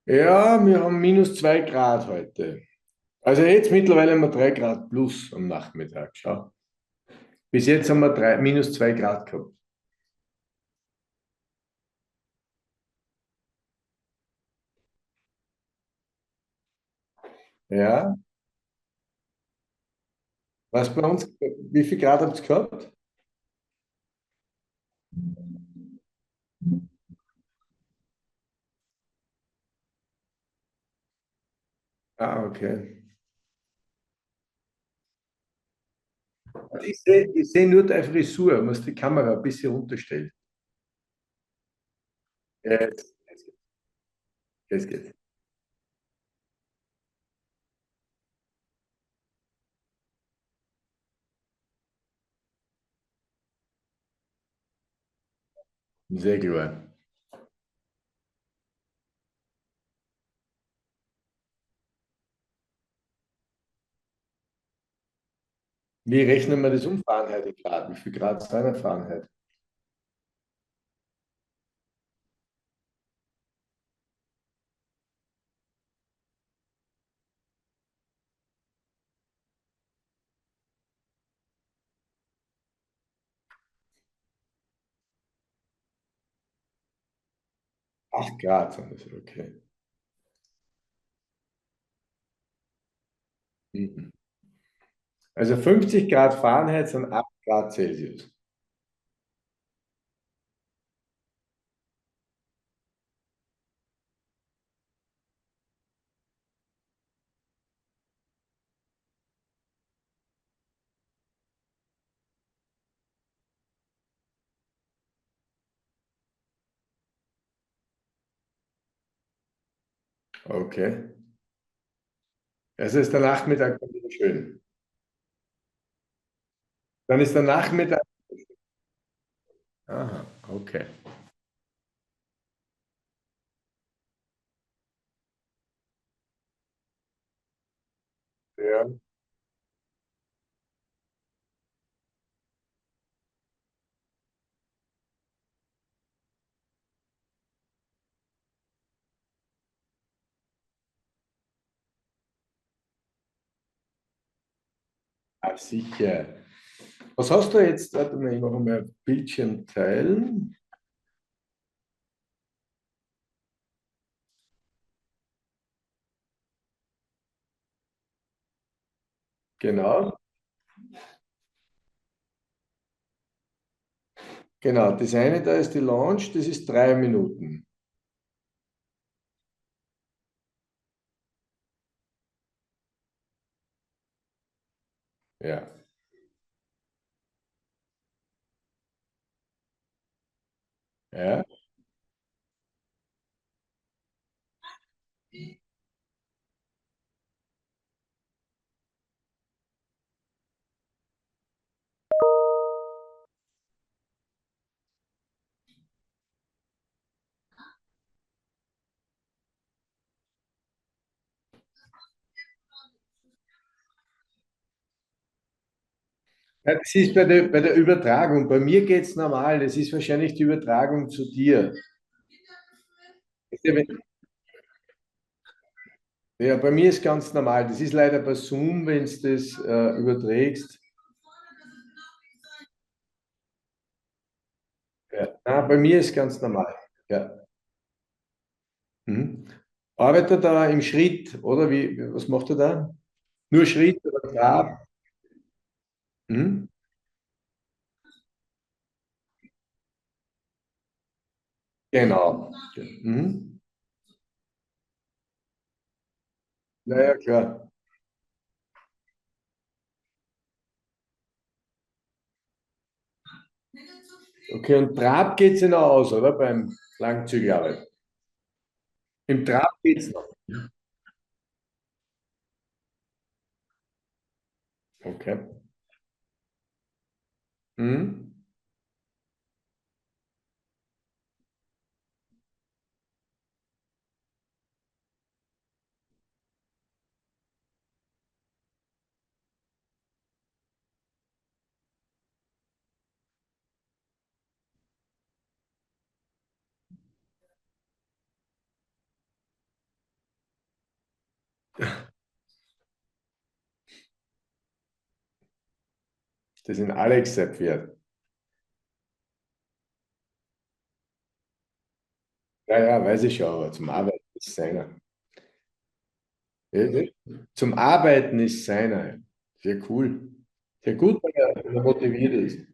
Ja, wir haben -2 Grad heute. Also jetzt mittlerweile haben wir 3 Grad plus am Nachmittag. Schau. Bis jetzt haben wir -2 Grad gehabt. Ja, was bei uns, wie viel Grad habt ihr gehabt? Ah, okay. Ich seh nur deine Frisur, muss die Kamera ein bisschen runterstellen. Ja, jetzt geht's. Sehr klar. Wie rechnen wir das um Fahrenheit in Grad? Wie viel Grad sind in Fahrenheit? Acht Grad sind das, okay. Mhm. Also 50 Grad Fahrenheit sind 8 Grad Celsius. Okay. Also ist der Nachmittag dann wieder schön. Dann ist der Nachmittag. Aha, okay. Ja. Ah, sicher. Was hast du jetzt? Warte mal, ich mache mal Bildschirm teilen. Genau. Genau. Das eine da ist die Launch, das ist 3 Minuten. Ja. Ja. Ja, das ist bei der Übertragung. Bei mir geht es normal. Das ist wahrscheinlich die Übertragung zu dir. Ja, bei mir ist ganz normal. Das ist leider bei Zoom, wenn du das überträgst. Ja. Ah, bei mir ist ganz normal. Ja. Mhm. Arbeitet er da im Schritt, oder? Was macht er da? Nur Schritt oder Trab? Mhm. Genau. Mhm. Ja, ja, klar. Okay, und Trab geht es ja noch aus, oder? Beim Langzüglerarbeit. Im Trab geht es noch. Okay. Mhm. Das sind Alex sein Pferd. Ja, ja, weiß ich schon, aber zum Arbeiten ist seiner. Ja, ja. Zum Arbeiten ist seiner. Sehr cool. Sehr gut, wenn er motiviert ist.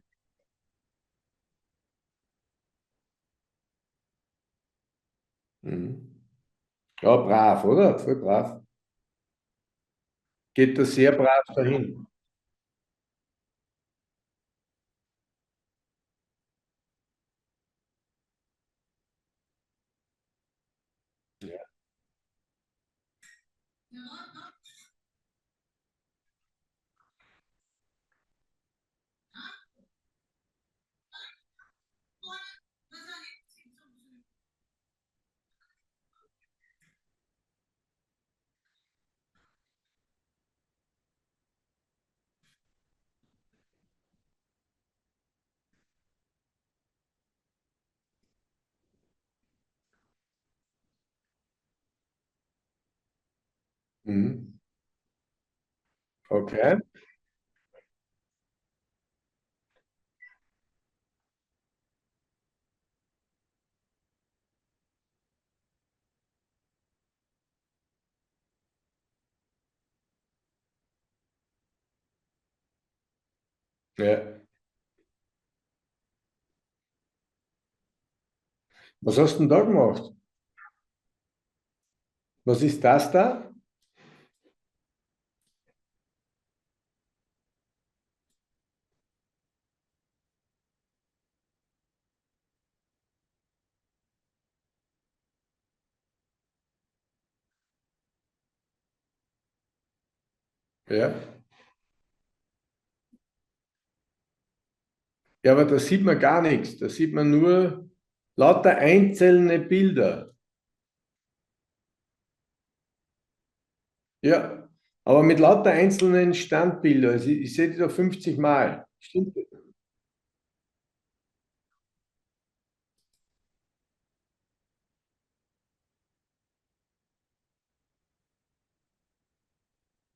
Mhm. Ja, brav, oder? Voll brav. Geht da sehr brav dahin. Ja. Mhm. Okay. Ja. Was hast du denn da gemacht? Was ist das da? Ja. Ja, aber da sieht man gar nichts. Da sieht man nur lauter einzelne Bilder. Ja, aber mit lauter einzelnen Standbildern. Also ich sehe die da 50 Mal. Stimmt das?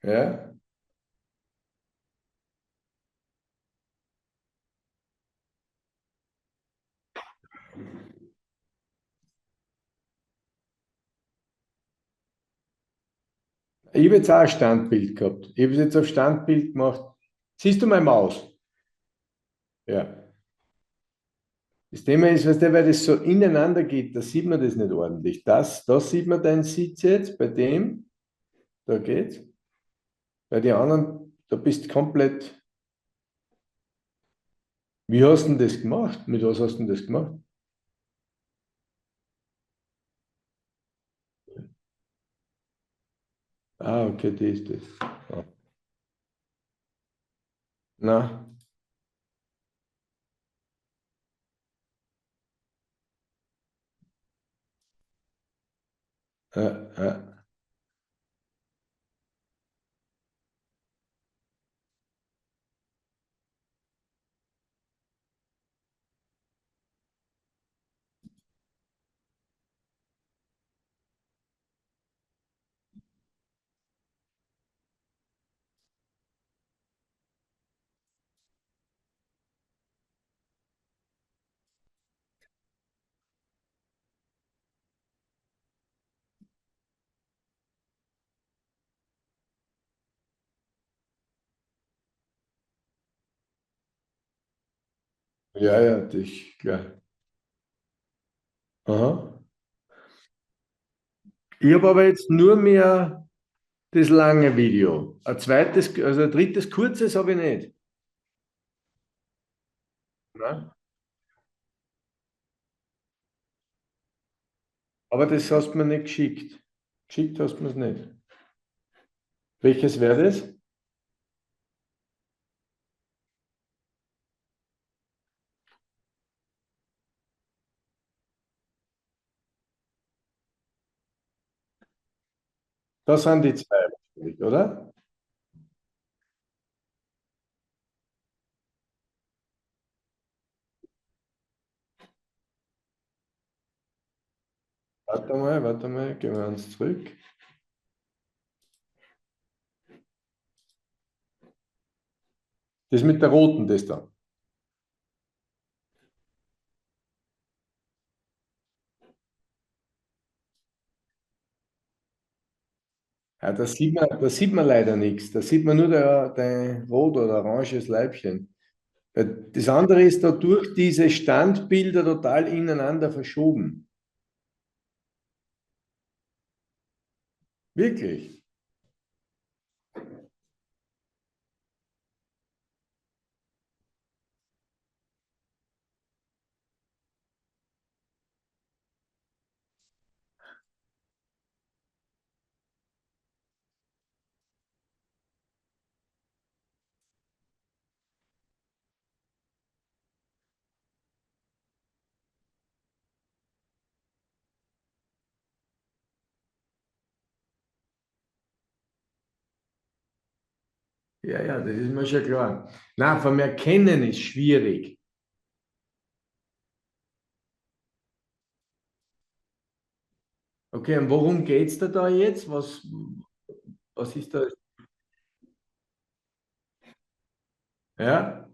Ja. Ich habe jetzt auch ein Standbild gehabt. Ich habe es jetzt auf Standbild gemacht. Siehst du meine Maus? Ja. Das Thema ist, weißt du, weil das so ineinander geht, da sieht man das nicht ordentlich. Da sieht man deinen Sitz jetzt, bei dem, da geht's. Bei den anderen, da bist du komplett. Wie hast du denn das gemacht? Mit was hast du denn das gemacht? Ah, okay, das ist das. Ja. Na, äh, äh, ja, ja, das ist klar. Aha. Ich habe aber jetzt nur mehr das lange Video. Ein zweites, also ein drittes kurzes habe ich nicht. Ne? Aber das hast du mir nicht geschickt. Geschickt hast du mir es nicht. Welches wäre das? Das sind die zwei, wahrscheinlich, oder? Warte mal, gehen wir eins zurück. Das mit der roten, das da. Ja, da sieht man leider nichts. Da sieht man nur dein rot oder oranges Leibchen. Das andere ist dadurch diese Standbilder total ineinander verschoben. Wirklich. Ja, ja, das ist mir schon klar. Na, vom Erkennen ist schwierig. Okay, und worum geht es da jetzt? Was ist da? Ja,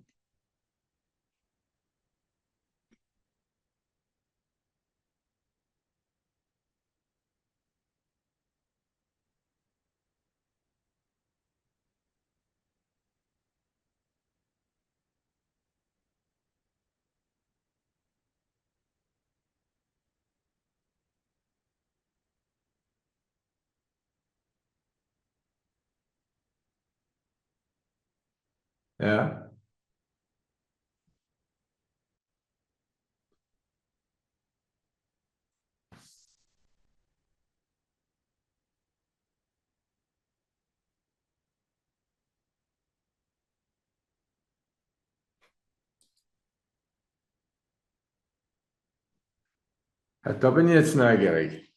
ja. Ja, da bin ich jetzt neugierig.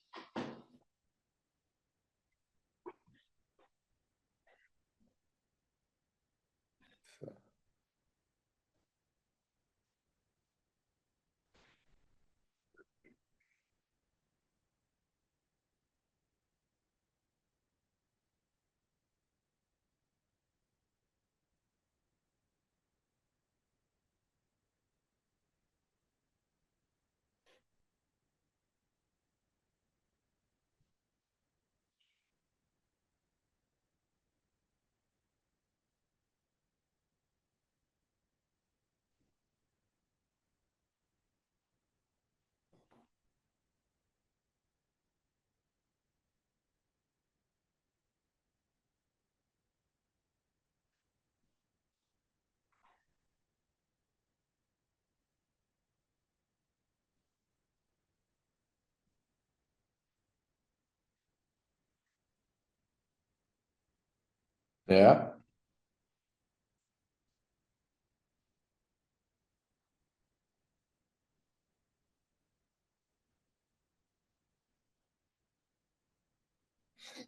Ja.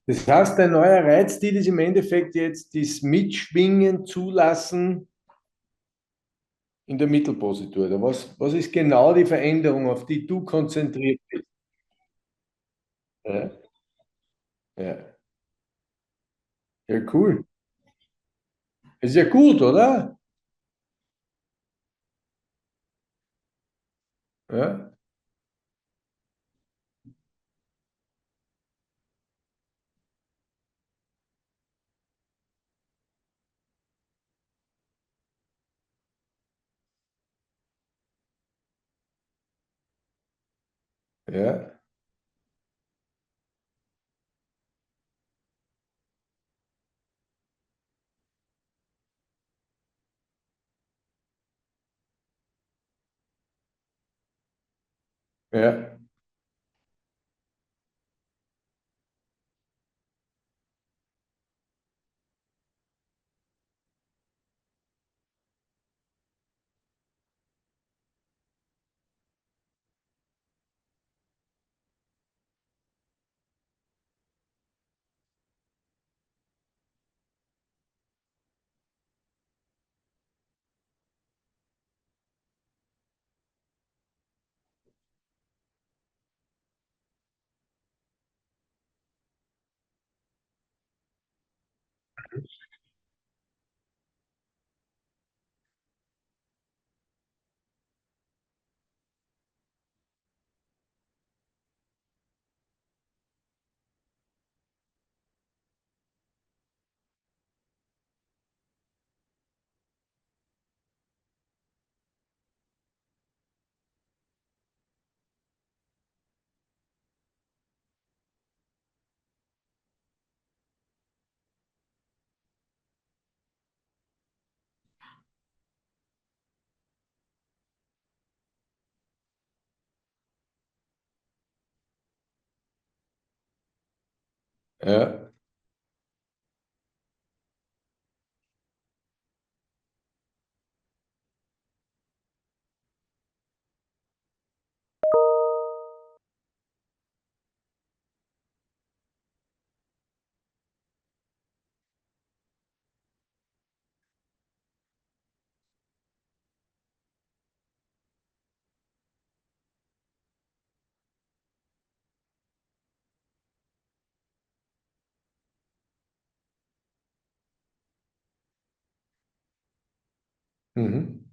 Das heißt, ein neuer Reizstil ist im Endeffekt jetzt das Mitschwingen zulassen in der Mittelpositur. Oder was ist genau die Veränderung, auf die du konzentriert bist? Ja, ja. Ja, cool. Ist ja gut, oder? Ja, ja, ja, Ja. Mhm.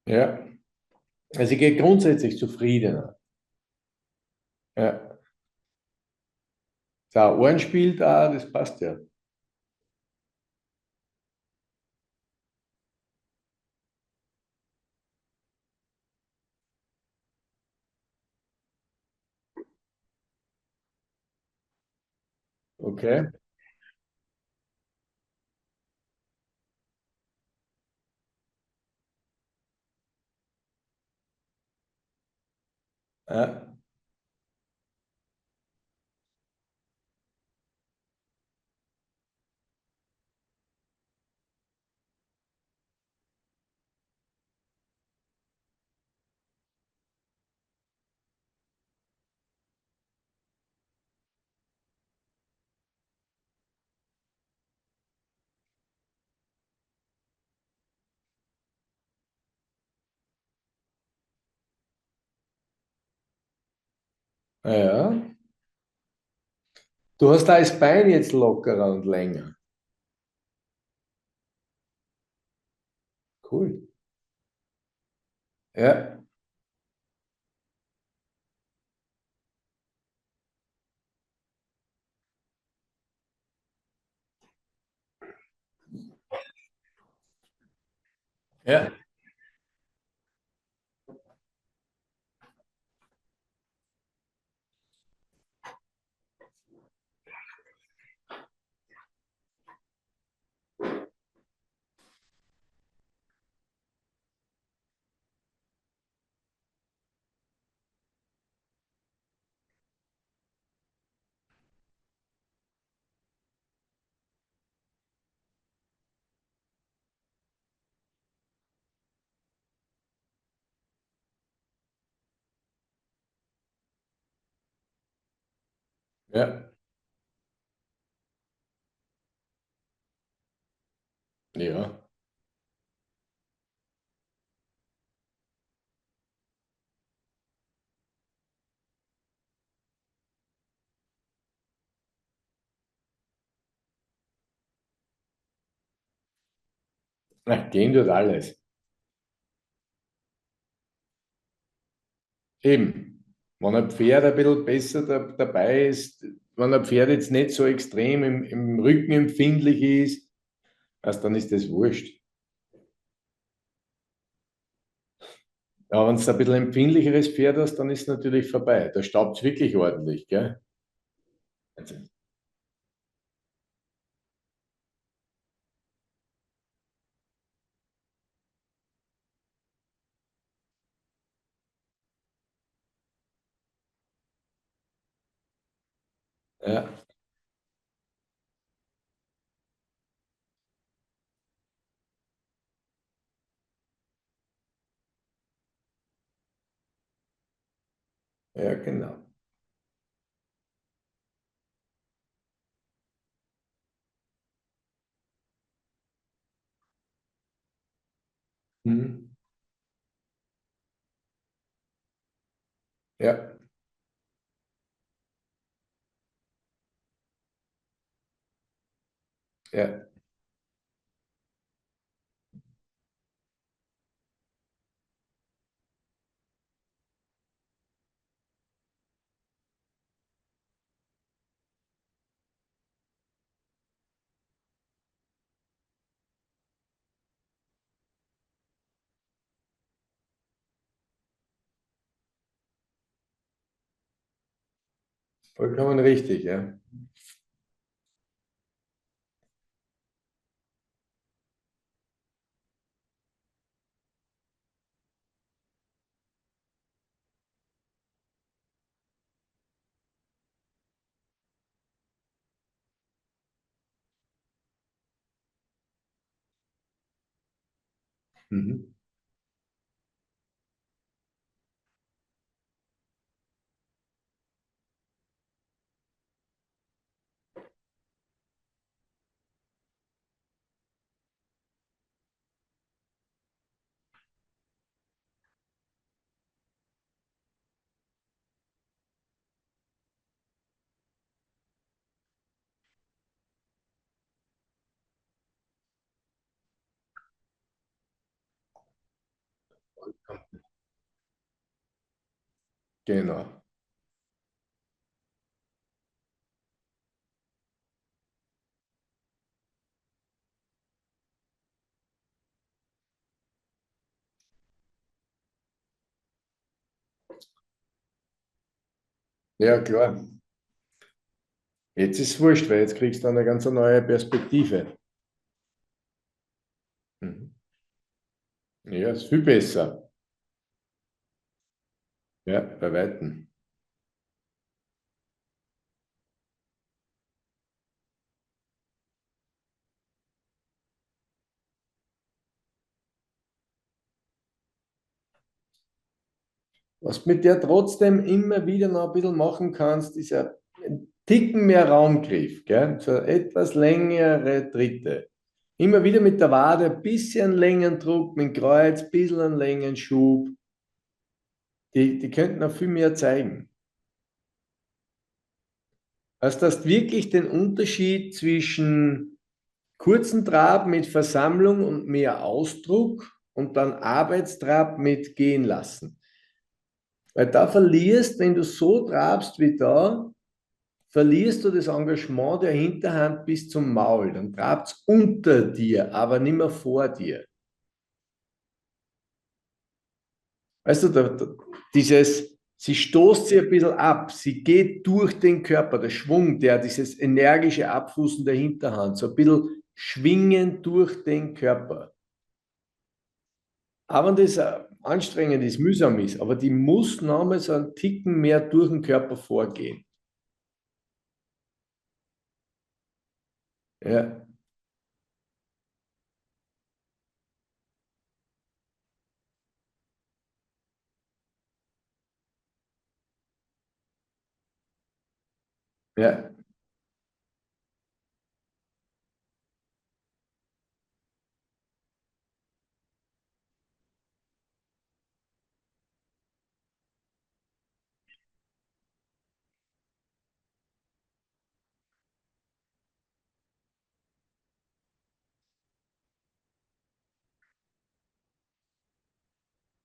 Ja. Also ich gehe grundsätzlich zufriedener. Ja. So, Ohren spielt auch, das passt ja. Okay. Ja. Ja. Du hast da das Bein jetzt lockerer und länger. Cool. Ja. Ja. Ja. Ja. Na, gehen tut alles. Eben. Wenn ein Pferd ein bisschen besser dabei ist, wenn ein Pferd jetzt nicht so extrem im Rücken empfindlich ist, also dann ist das wurscht. Ja, wenn du ein bisschen empfindlicheres Pferd hast, dann ist es natürlich vorbei. Da staubt es wirklich ordentlich, gell? Also, ja, ja, genau. Mhm. Ja, ja, Vollkommen richtig, ja. Mhm. Genau. Ja, klar. Jetzt ist es wurscht, weil jetzt kriegst du eine ganz neue Perspektive. Mhm. Ja, ist viel besser. Ja, bei Weitem. Was du mit der trotzdem immer wieder noch ein bisschen machen kannst, ist ja ein Ticken mehr Raumgriff, gell? So etwas längere Tritte. Immer wieder mit der Wade ein bisschen längeren Druck, mit dem Kreuz ein bisschen einen längeren Schub. Die könnten noch viel mehr zeigen. Also, dass du wirklich den Unterschied zwischen kurzen Trab mit Versammlung und mehr Ausdruck und dann Arbeitstrab mit gehen lassen. Weil da verlierst, wenn du so trabst wie da, verlierst du das Engagement der Hinterhand bis zum Maul. Dann trabt es unter dir, aber nicht mehr vor dir. Weißt du, sie stoßt sich ein bisschen ab, sie geht durch den Körper, der Schwung, dieses energische Abfußen der Hinterhand, so ein bisschen schwingend durch den Körper. Auch wenn das anstrengend ist, mühsam ist, aber die muss nochmal so einen Ticken mehr durch den Körper vorgehen. Ja, ja.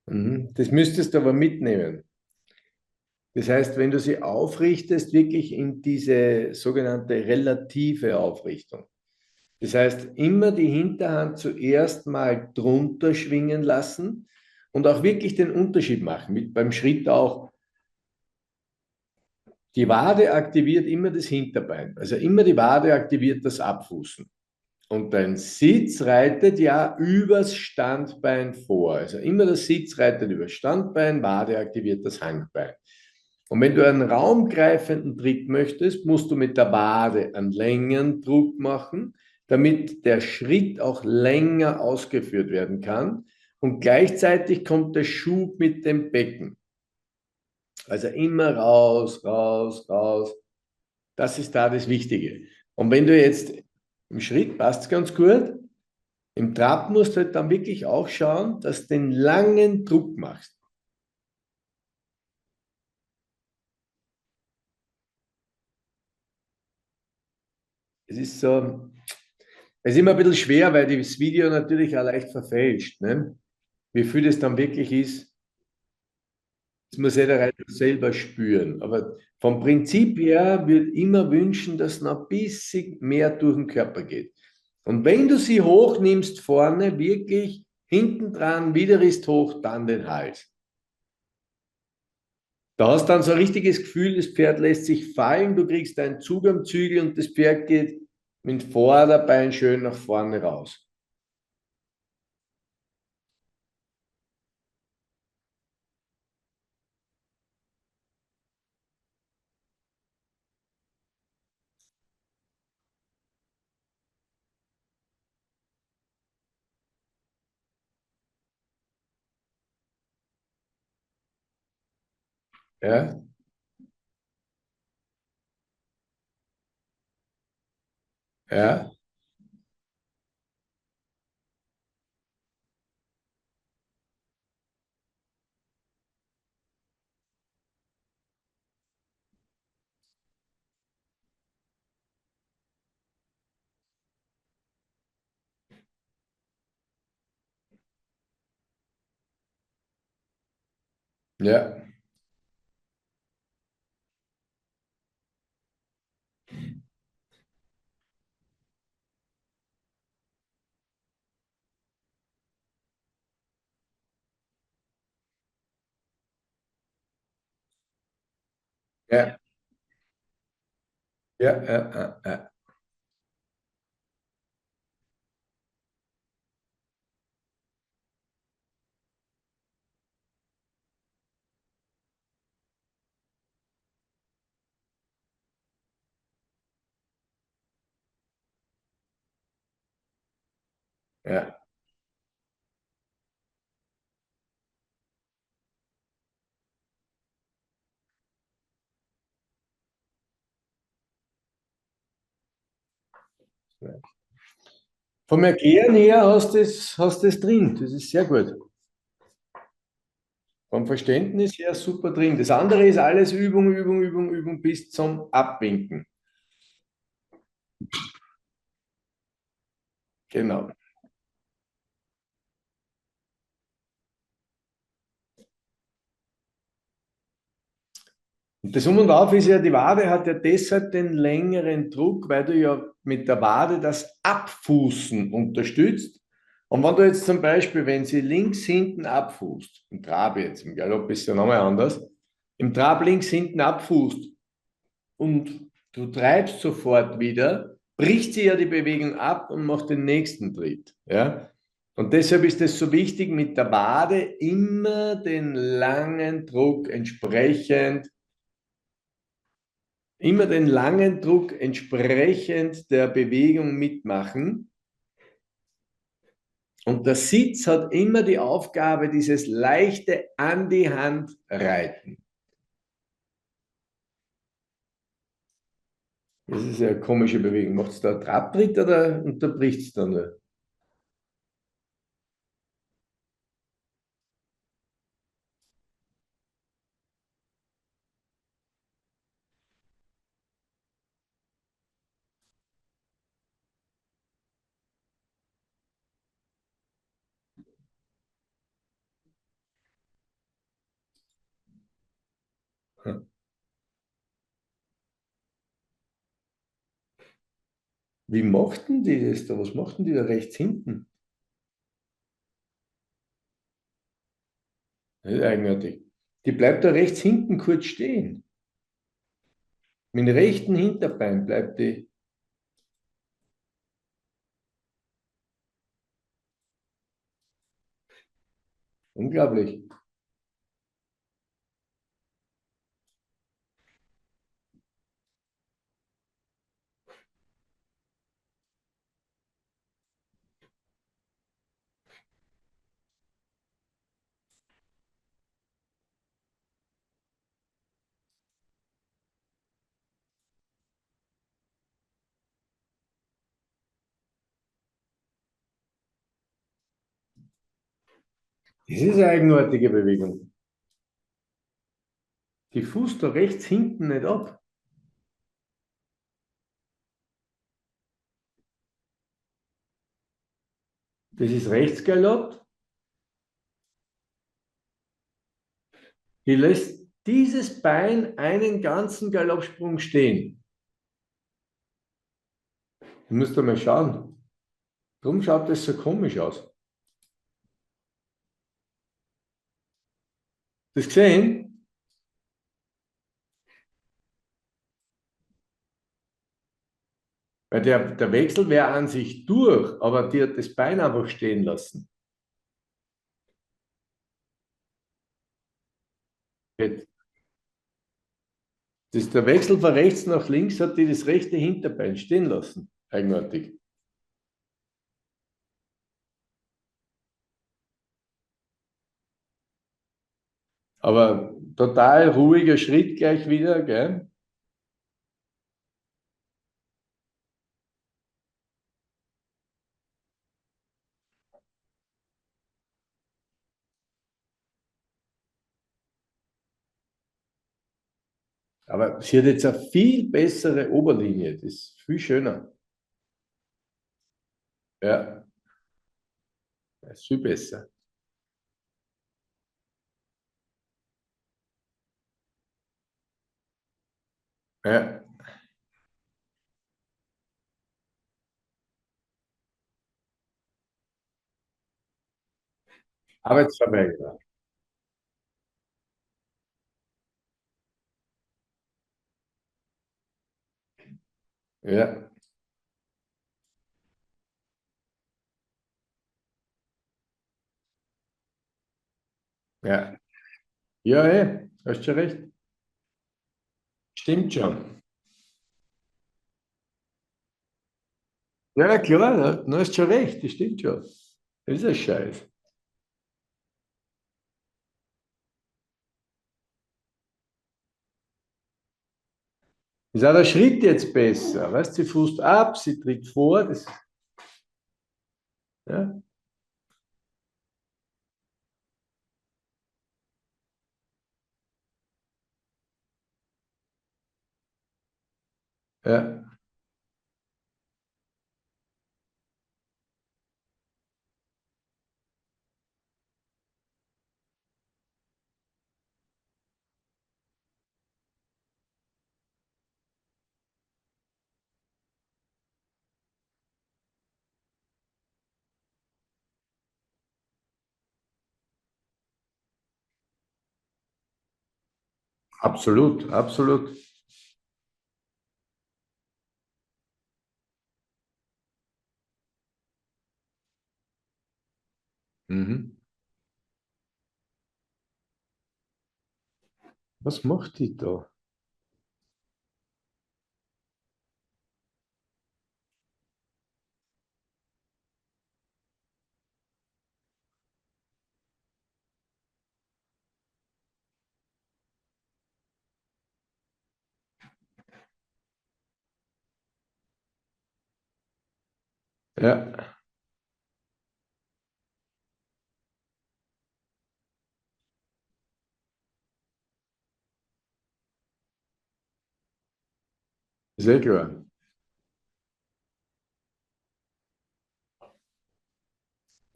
Mhm. Das müsstest du aber mitnehmen. Das heißt, wenn du sie aufrichtest, wirklich in diese sogenannte relative Aufrichtung. Das heißt, immer die Hinterhand zuerst mal drunter schwingen lassen und auch wirklich den Unterschied machen. Beim Schritt auch, die Wade aktiviert immer das Hinterbein. Also immer die Wade aktiviert das Abfußen. Und dein Sitz reitet ja übers Standbein vor. Also immer der Sitz reitet übers Standbein, Wade aktiviert das Hangbein. Und wenn du einen raumgreifenden Tritt möchtest, musst du mit der Wade einen längeren Druck machen, damit der Schritt auch länger ausgeführt werden kann. Und gleichzeitig kommt der Schub mit dem Becken. Also immer raus, raus, raus. Das ist da das Wichtige. Und wenn du jetzt im Schritt passt es ganz gut, im Trab musst du halt dann wirklich auch schauen, dass du den langen Druck machst. Es ist so, es ist immer ein bisschen schwer, weil das Video natürlich auch leicht verfälscht. Ne? Wie viel das dann wirklich ist, das muss jeder Reiter selber spüren. Aber vom Prinzip her würde ich immer wünschen, dass noch ein bisschen mehr durch den Körper geht. Und wenn du sie hochnimmst vorne, wirklich hinten dran, wieder ist hoch, dann den Hals. Da hast du dann so ein richtiges Gefühl, das Pferd lässt sich fallen, du kriegst einen Zug am Zügel und das Pferd geht mit dem Vorderbein schön nach vorne raus. Ja, ja, ja, ja, ja, ja, ja, ja. Ja. Vom Erklären her hast du es drin. Das ist sehr gut. Vom Verständnis her super drin. Das andere ist alles Übung, Übung, Übung, Übung bis zum Abwinken. Genau. Und das Um und Auf ist ja, die Wade hat ja deshalb den längeren Druck, weil du ja mit der Wade das Abfußen unterstützt. Und wenn du jetzt zum Beispiel, wenn sie links hinten abfußt, im Trab jetzt, im Galopp ist ja nochmal anders, im Trab links hinten abfußt und du treibst sofort wieder, bricht sie ja die Bewegung ab und macht den nächsten Tritt. Ja? Und deshalb ist es so wichtig, mit der Wade immer den langen Druck entsprechend immer den langen Druck entsprechend der Bewegung mitmachen. Und der Sitz hat immer die Aufgabe, dieses leichte an die Hand reiten. Das ist eine komische Bewegung. Macht es da einen Trabtritt oder unterbricht es da nur? Wie machten die das da? Was machten die da rechts hinten? Das ist eigenartig. Die bleibt da rechts hinten kurz stehen. Mit dem rechten Hinterbein bleibt die. Unglaublich. Das ist eine eigenartige Bewegung. Die fußt da rechts hinten nicht ab. Das ist Rechtsgalopp. Die lässt dieses Bein einen ganzen Galoppsprung stehen. Du musst mal schauen. Warum schaut das so komisch aus? Das gesehen? Weil der Wechsel wäre an sich durch, aber die hat das Bein einfach stehen lassen. Der Wechsel von rechts nach links hat die das rechte Hinterbein stehen lassen. Eigenartig. Aber total ruhiger Schritt gleich wieder, gell? Aber sie hat jetzt eine viel bessere Oberlinie. Das ist viel schöner. Ja, das ist viel besser. Ja, Arbeitsverweigerer. Ja, ja. Ja, hast schon recht. Stimmt schon. Ja, klar, ja, du hast schon recht, das stimmt schon. Das ist ein Scheiß. Ist auch der Schritt jetzt besser. Weißt du, sie fußt ab, sie tritt vor. Das, ja, ja, absolut, absolut. Mhm. Was macht die da? Ja, ist eh klar.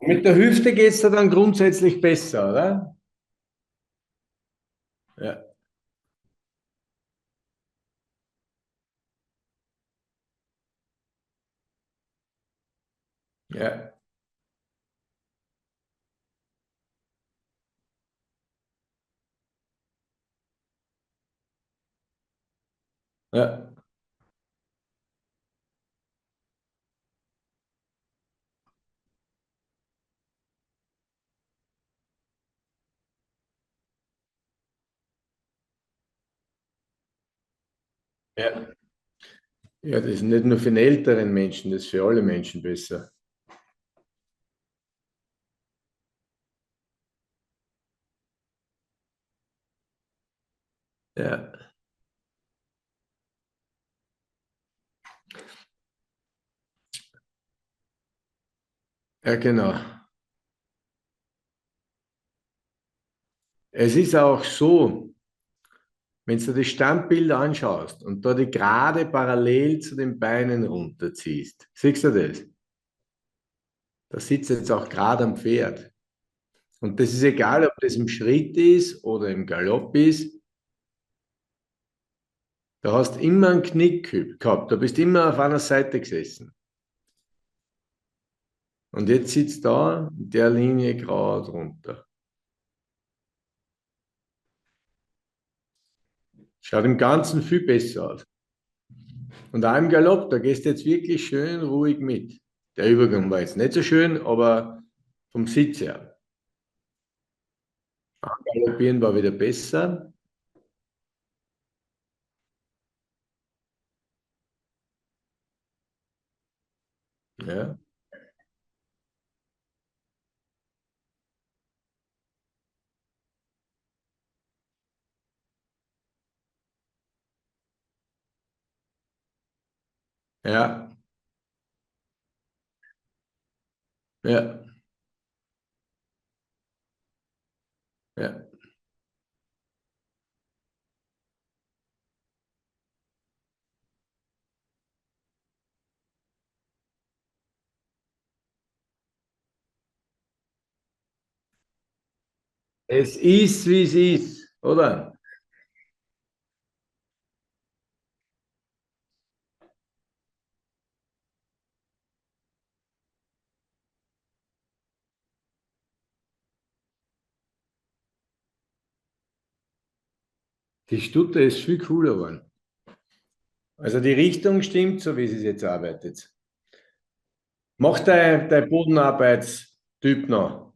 Mit der Hüfte geht es dann grundsätzlich besser, oder? Ja, ja, ja, ja. Ja, das ist nicht nur für den älteren Menschen, das ist für alle Menschen besser. Ja, ja, genau. Es ist auch so, wenn du das Standbild anschaust und da die Gerade parallel zu den Beinen runterziehst, siehst du das? Da sitzt jetzt auch gerade am Pferd. Und das ist egal, ob das im Schritt ist oder im Galopp ist, da hast immer einen Knick gehabt, da bist immer auf einer Seite gesessen. Und jetzt sitzt da in der Linie gerade runter. Schaut im Ganzen viel besser aus. Und auch im Galopp, da gehst du jetzt wirklich schön ruhig mit. Der Übergang war jetzt nicht so schön, aber vom Sitz her. Galoppieren war wieder besser. Ja, ja, ja, ja. Es ist, wie es ist, oder? Die Stute ist viel cooler geworden. Also die Richtung stimmt, so wie sie es jetzt arbeitet. Mach dein Bodenarbeitstyp noch.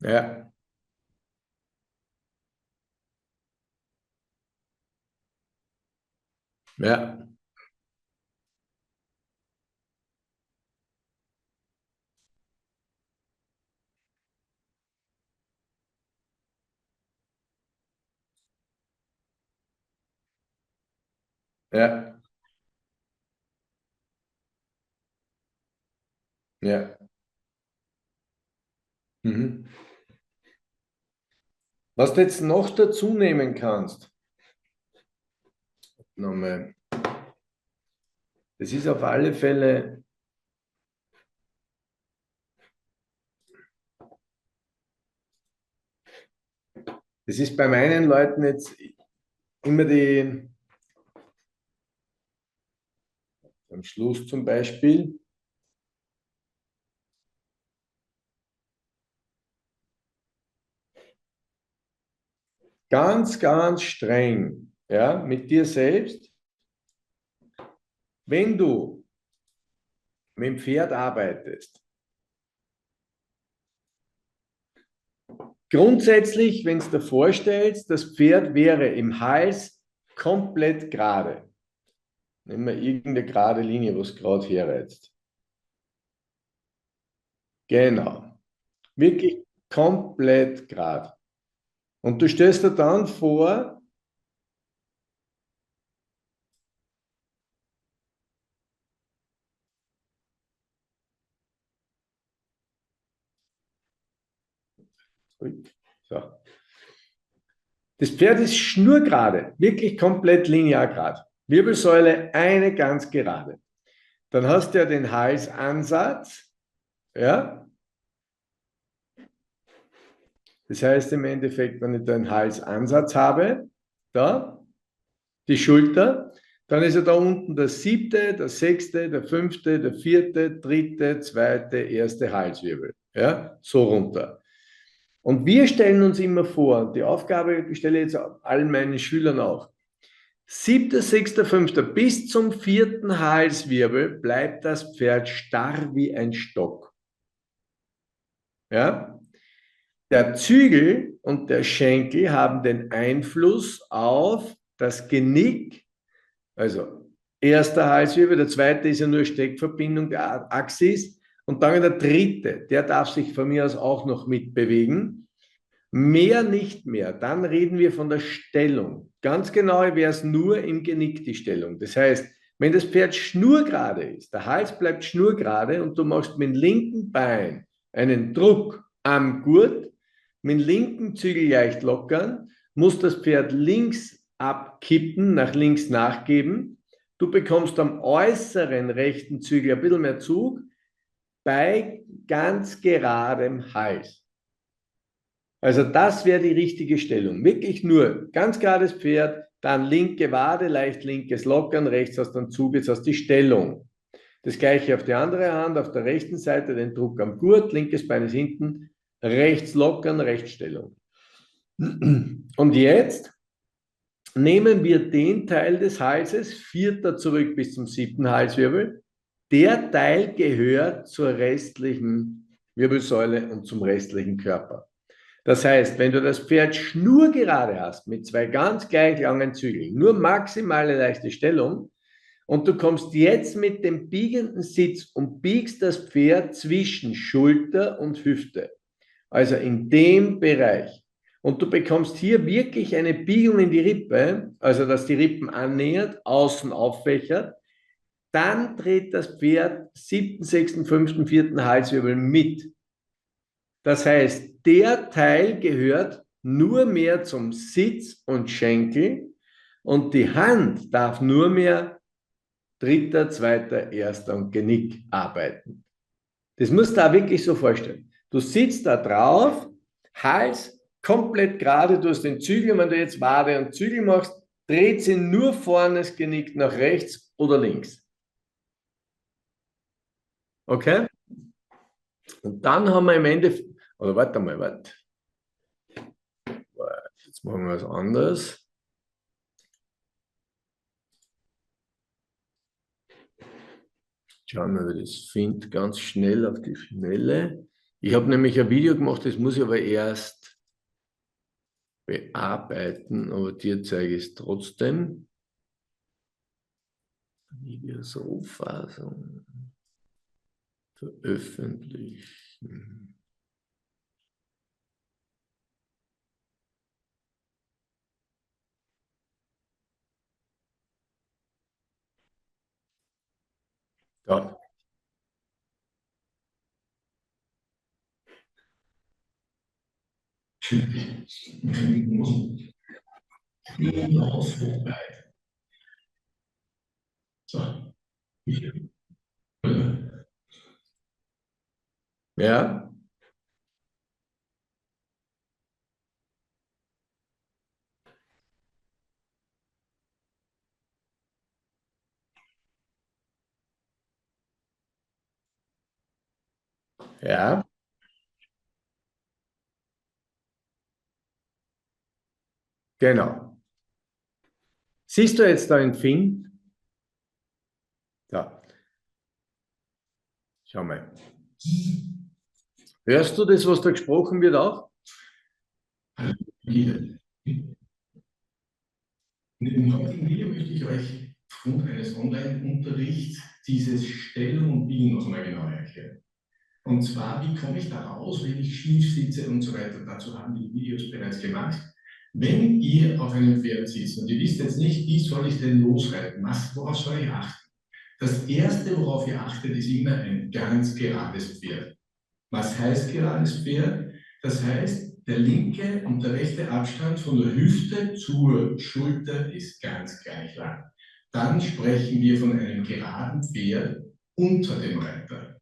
Ja, ja, ja, ja. Mhm. Was du jetzt noch dazu nehmen kannst, nochmal, das ist auf alle Fälle, das ist bei meinen Leuten jetzt immer die, am Schluss zum Beispiel, ganz, ganz streng, ja, mit dir selbst. Wenn du mit dem Pferd arbeitest, grundsätzlich, wenn du dir vorstellst, das Pferd wäre im Hals komplett gerade. Nehmen wir irgendeine gerade Linie, was gerade herreizt. Genau. Wirklich komplett gerade. Und du stellst dir dann vor, so, das Pferd ist schnurgerade, wirklich komplett linear gerade. Wirbelsäule eine ganz gerade. Dann hast du ja den Halsansatz, ja. Das heißt im Endeffekt, wenn ich da einen Halsansatz habe, da, die Schulter, dann ist ja da unten der siebte, der sechste, der fünfte, der vierte, dritte, zweite, erste Halswirbel. Ja, so runter. Und wir stellen uns immer vor, die Aufgabe stelle ich jetzt allen meinen Schülern auch. Siebter, sechster, fünfter, bis zum vierten Halswirbel bleibt das Pferd starr wie ein Stock. Ja? Der Zügel und der Schenkel haben den Einfluss auf das Genick, also erster Halswirbel, der zweite ist ja nur Steckverbindung der Axis und dann der dritte, der darf sich von mir aus auch noch mitbewegen. Mehr nicht mehr. Dann reden wir von der Stellung. Ganz genau wäre es nur im Genick die Stellung. Das heißt, wenn das Pferd schnurgerade ist, der Hals bleibt schnurgerade und du machst mit dem linken Bein einen Druck am Gurt, mit dem linken Zügel leicht lockern, muss das Pferd links abkippen, nach links nachgeben. Du bekommst am äußeren rechten Zügel ein bisschen mehr Zug bei ganz geradem Hals. Also das wäre die richtige Stellung. Wirklich nur ganz gerades Pferd, dann linke Wade, leicht linkes Lockern, rechts hast du einen Zug, jetzt hast du die Stellung. Das gleiche auf die andere Hand, auf der rechten Seite den Druck am Gurt, linkes Bein ist hinten, rechts lockern, Rechtsstellung. Und jetzt nehmen wir den Teil des Halses, vierter zurück bis zum 7. Halswirbel. Der Teil gehört zur restlichen Wirbelsäule und zum restlichen Körper. Das heißt, wenn du das Pferd schnurgerade hast, mit 2 ganz gleich langen Zügeln, nur maximale leichte Stellung, und du kommst jetzt mit dem biegenden Sitz und biegst das Pferd zwischen Schulter und Hüfte, also in dem Bereich. Und du bekommst hier wirklich eine Biegung in die Rippe, also dass die Rippen annähert, außen auffächert. Dann dreht das Pferd 7., 6., 5., 4. Halswirbel mit. Das heißt, der Teil gehört nur mehr zum Sitz und Schenkel und die Hand darf nur mehr 3., 2., 1. und Genick arbeiten. Das musst du da wirklich so vorstellen. Du sitzt da drauf, Hals komplett gerade, du hast den Zügel, wenn du jetzt Wade und Zügel machst, dreht sie nur vorne das Genick nach rechts oder links. Okay? Und dann haben wir im Ende, oder warte mal. Jetzt machen wir was anderes. Schauen wir, wie das findet, ganz schnell auf die Schnelle. Ich habe nämlich ein Video gemacht, das muss ich aber erst bearbeiten, aber dir zeige ich es trotzdem. Videofassung veröffentlichen. Ja. So. Ja, ja, genau. Siehst du jetzt da in Finn? Ja, schau mal. Hörst du das, was da gesprochen wird auch? In dem heutigen Video möchte ich euch aufgrund eines Online-Unterrichts dieses Stellen und Biegen noch einmal genauer erklären. Und zwar, wie komme ich da raus, wenn ich schief sitze und so weiter. Dazu haben die Videos bereits gemacht. Wenn ihr auf einem Pferd sitzt und ihr wisst jetzt nicht, wie soll ich denn losreiten, worauf soll ich achten? Das Erste, worauf ihr achtet, ist immer ein ganz gerades Pferd. Was heißt gerades Pferd? Das heißt, der linke und der rechte Abstand von der Hüfte zur Schulter ist ganz gleich lang. Dann sprechen wir von einem geraden Pferd unter dem Reiter.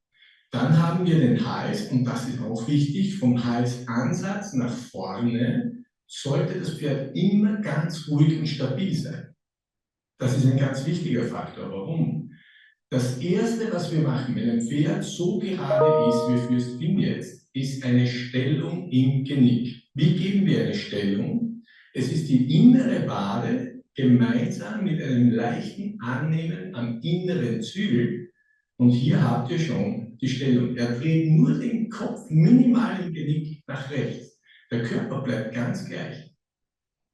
Dann haben wir den Hals, und das ist auch wichtig, vom Halsansatz nach vorne sollte das Pferd immer ganz ruhig und stabil sein. Das ist ein ganz wichtiger Faktor. Warum? Das Erste, was wir machen, wenn ein Pferd so gerade ist wie fürs Ding jetzt, ist eine Stellung im Genick. Wie geben wir eine Stellung? Es ist die innere Wade gemeinsam mit einem leichten Annehmen am inneren Zügel. Und hier habt ihr schon die Stellung. Er dreht nur den Kopf minimal im Genick nach rechts. Der Körper bleibt ganz gleich.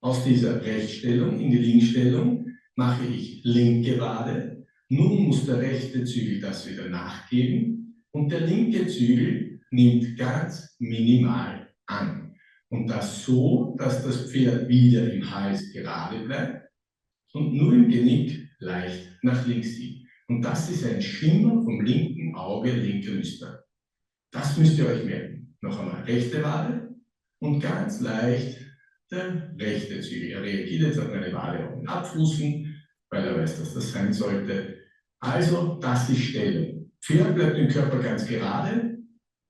Aus dieser Rechtsstellung in die Linksstellung mache ich linke Wade. Nun muss der rechte Zügel das wieder nachgeben und der linke Zügel nimmt ganz minimal an. Und das so, dass das Pferd wieder im Hals gerade bleibt und nur im Genick leicht nach links zieht. Und das ist ein Schimmer vom linken Auge, linke Lüster. Das müsst ihr euch merken. Noch einmal rechte Wade und ganz leicht der rechte Zügel. Er reagiert jetzt auf meine Wade auf den Abflussen, weil er weiß, dass das sein sollte. Also, das ist Stellung. Pferd bleibt im Körper ganz gerade.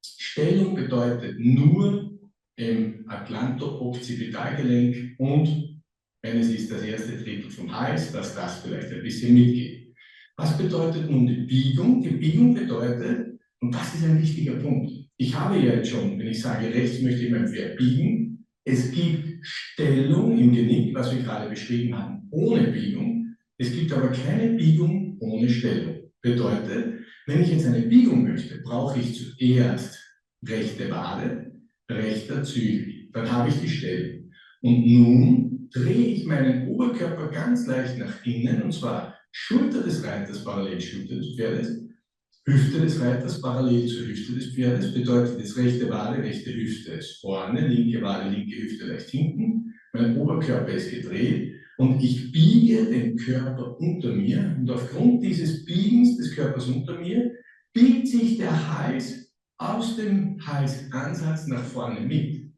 Stellung bedeutet nur im Atlanto-Occipitalgelenk und wenn es ist das erste Drittel vom Hals, dass das vielleicht ein bisschen mitgeht. Was bedeutet nun die Biegung? Die Biegung bedeutet, und das ist ein wichtiger Punkt, ich habe ja jetzt schon, wenn ich sage, rechts möchte ich mein Pferd biegen, es gibt Stellung im Genick, was wir gerade beschrieben haben, ohne Biegung. Es gibt aber keine Biegung ohne Stellung. Bedeutet, wenn ich jetzt eine Biegung möchte, brauche ich zuerst rechte Wade, rechter Zügel. Dann habe ich die Stellung. Und nun drehe ich meinen Oberkörper ganz leicht nach innen, und zwar Schulter des Reiters parallel Schulter des Pferdes, Hüfte des Reiters parallel zur Hüfte des Pferdes, bedeutet jetzt rechte Wade, rechte Hüfte ist vorne, linke Wade, linke Hüfte leicht hinten. Mein Oberkörper ist gedreht und ich biege den Körper unter mir. Und aufgrund dieses Biegens des Körpers unter mir biegt sich der Hals aus dem Halsansatz nach vorne mit.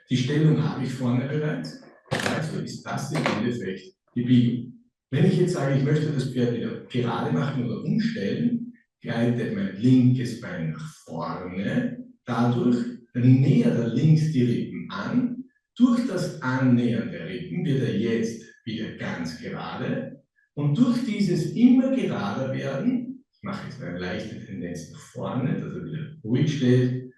Die Stellung habe ich vorne bereits, also ist das im Endeffekt die Biegung. Wenn ich jetzt sage, ich möchte das Pferd wieder gerade machen oder umstellen, gleitet mein linkes Bein nach vorne, dadurch nähert er links die Rippen an. Durch das Annähern der Rippen wird er jetzt wieder ganz gerade und durch dieses immer gerader werden, ich mache jetzt eine leichte Tendenz nach vorne, dass er wieder ruhig steht,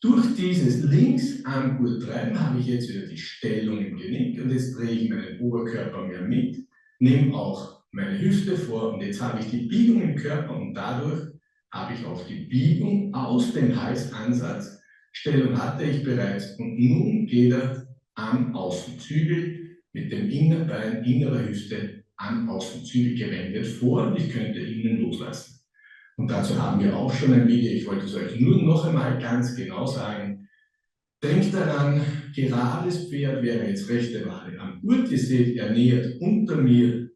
durch dieses links Armgurt treiben habe ich jetzt wieder die Stellung im Genick und jetzt drehe ich meinen Oberkörper mehr mit, nehme auch meine Hüfte vor und jetzt habe ich die Biegung im Körper und dadurch habe ich auch die Biegung aus dem Halsansatz. Stellung hatte ich bereits und nun geht er am Außenzügel mit dem Innenbein, innerer Hüfte am Außenzügel gewendet vor und ich könnte innen loslassen. Und dazu haben wir auch schon ein Video. Ich wollte es euch nur noch einmal ganz genau sagen. Denkt daran, gerades Pferd wäre jetzt rechte Wade am Gurt. Ihr seht, er nähert unter mir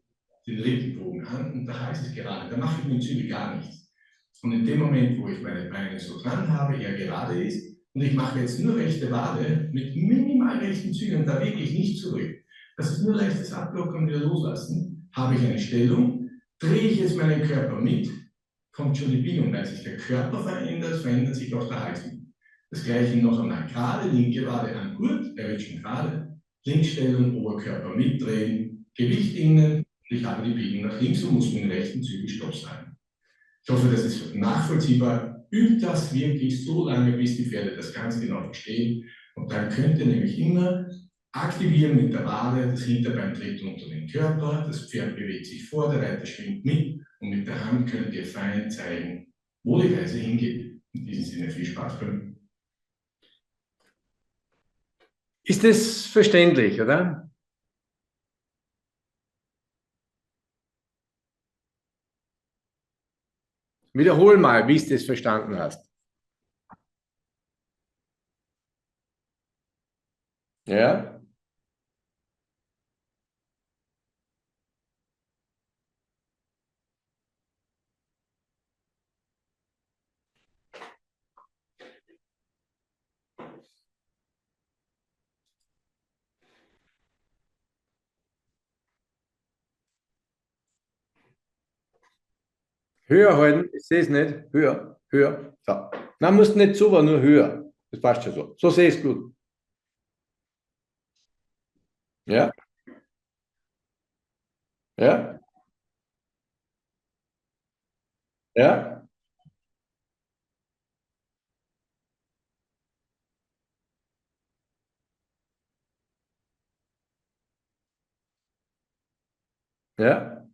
den Rippenbogen an und da heißt es gerade. Da mache ich mit Zügel gar nichts. Und in dem Moment, wo ich meine Beine so dran habe, er gerade ist und ich mache jetzt nur rechte Wade mit minimal rechten Zügen, da wirklich nicht zurück. Das ist nur leichtes Ablockern und wieder loslassen. Habe ich eine Stellung, drehe ich jetzt meinen Körper mit, kommt schon die Biegung. Weil sich der Körper verändert, verändert sich auch der Hals. Das gleiche noch einmal gerade, linke Wade am Gurt, er wird schon gerade, Linksstellung, Oberkörper mitdrehen, Gewicht innen, ich habe die Biegung nach links und muss mit dem rechten Zügel Stopp sagen. Ich hoffe, das ist nachvollziehbar. Übt das wirklich so lange, bis die Pferde das ganz genau verstehen. Und dann könnt ihr nämlich immer aktivieren mit der Wade, das Hinterbein tritt unter den Körper, das Pferd bewegt sich vor, der Reiter schwingt mit und mit der Hand könnt ihr fein zeigen, wo die Reise hingeht. In diesem Sinne viel Spaß beim. Ist es verständlich, oder? Wiederhol mal, wie du es verstanden hast. Ja, höher halten, ich sehe es nicht. Höher, höher. So. Nein, musst nicht so, aber nur höher. Das passt schon so. So sehe ich es gut. Ja, ja, ja, ja,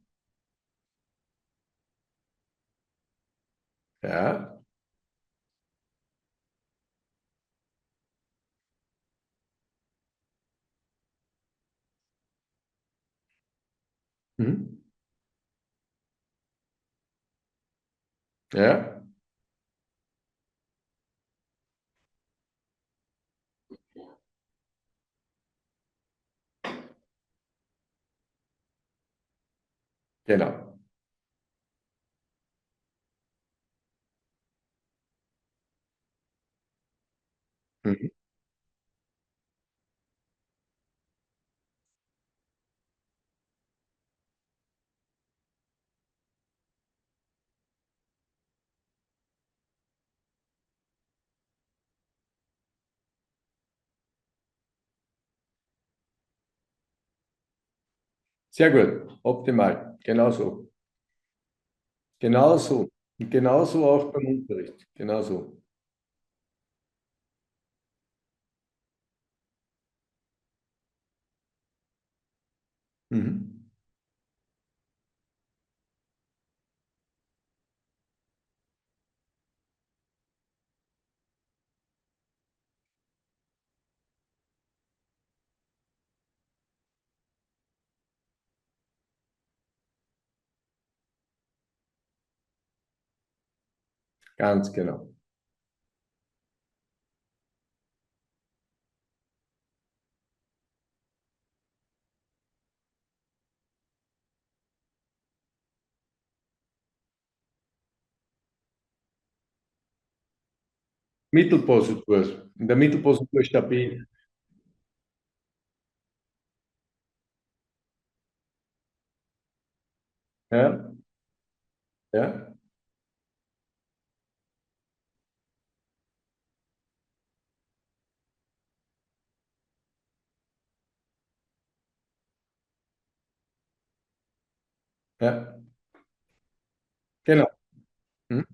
ja. Mhm. Ja, genau. Mhm. Sehr gut, optimal, genau so. Genau so. Und genauso auch beim Unterricht. Genau so. Mhm. Ganz genau. Mittelpositur. In der Mittelpositur stabil. Ja, ja, ja, genau. Mhm.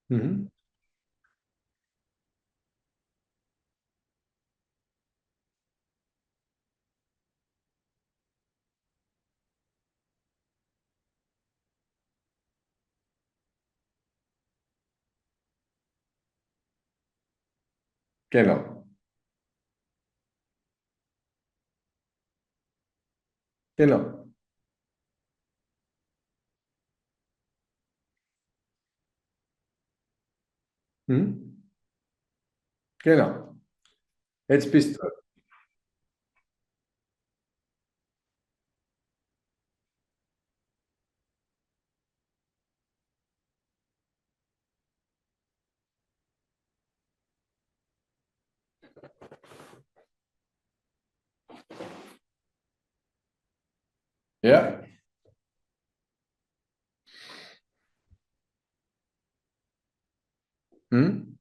Mhm. Genau. Genau. Mhm. Genau. Jetzt bist du. Ja. Mhm.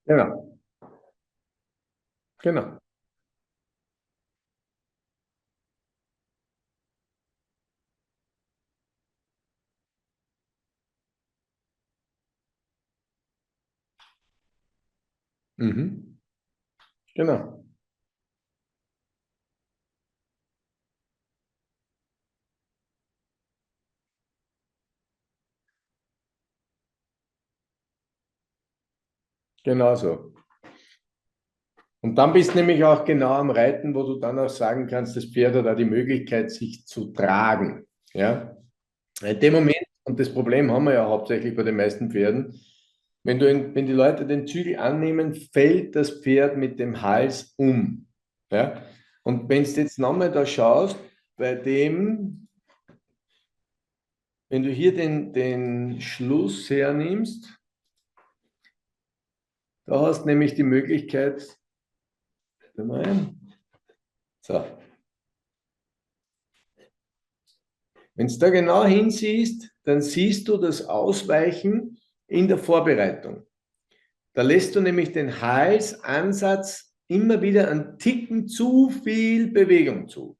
Genau. Genau. Mhm. Genau. Genau so. Und dann bist du nämlich auch genau am Reiten, wo du dann auch sagen kannst, das Pferd hat auch die Möglichkeit, sich zu tragen. Ja? In dem Moment, und das Problem haben wir ja hauptsächlich bei den meisten Pferden, wenn die Leute den Zügel annehmen, fällt das Pferd mit dem Hals um. Ja? Und wenn du jetzt nochmal da schaust, bei dem, wenn du hier den Schluss hernimmst, da hast du nämlich die Möglichkeit, warte mal, so, wenn du da genau hinsiehst, dann siehst du das Ausweichen in der Vorbereitung. Da lässt du nämlich den Halsansatz immer wieder einen Ticken zu viel Bewegung zu.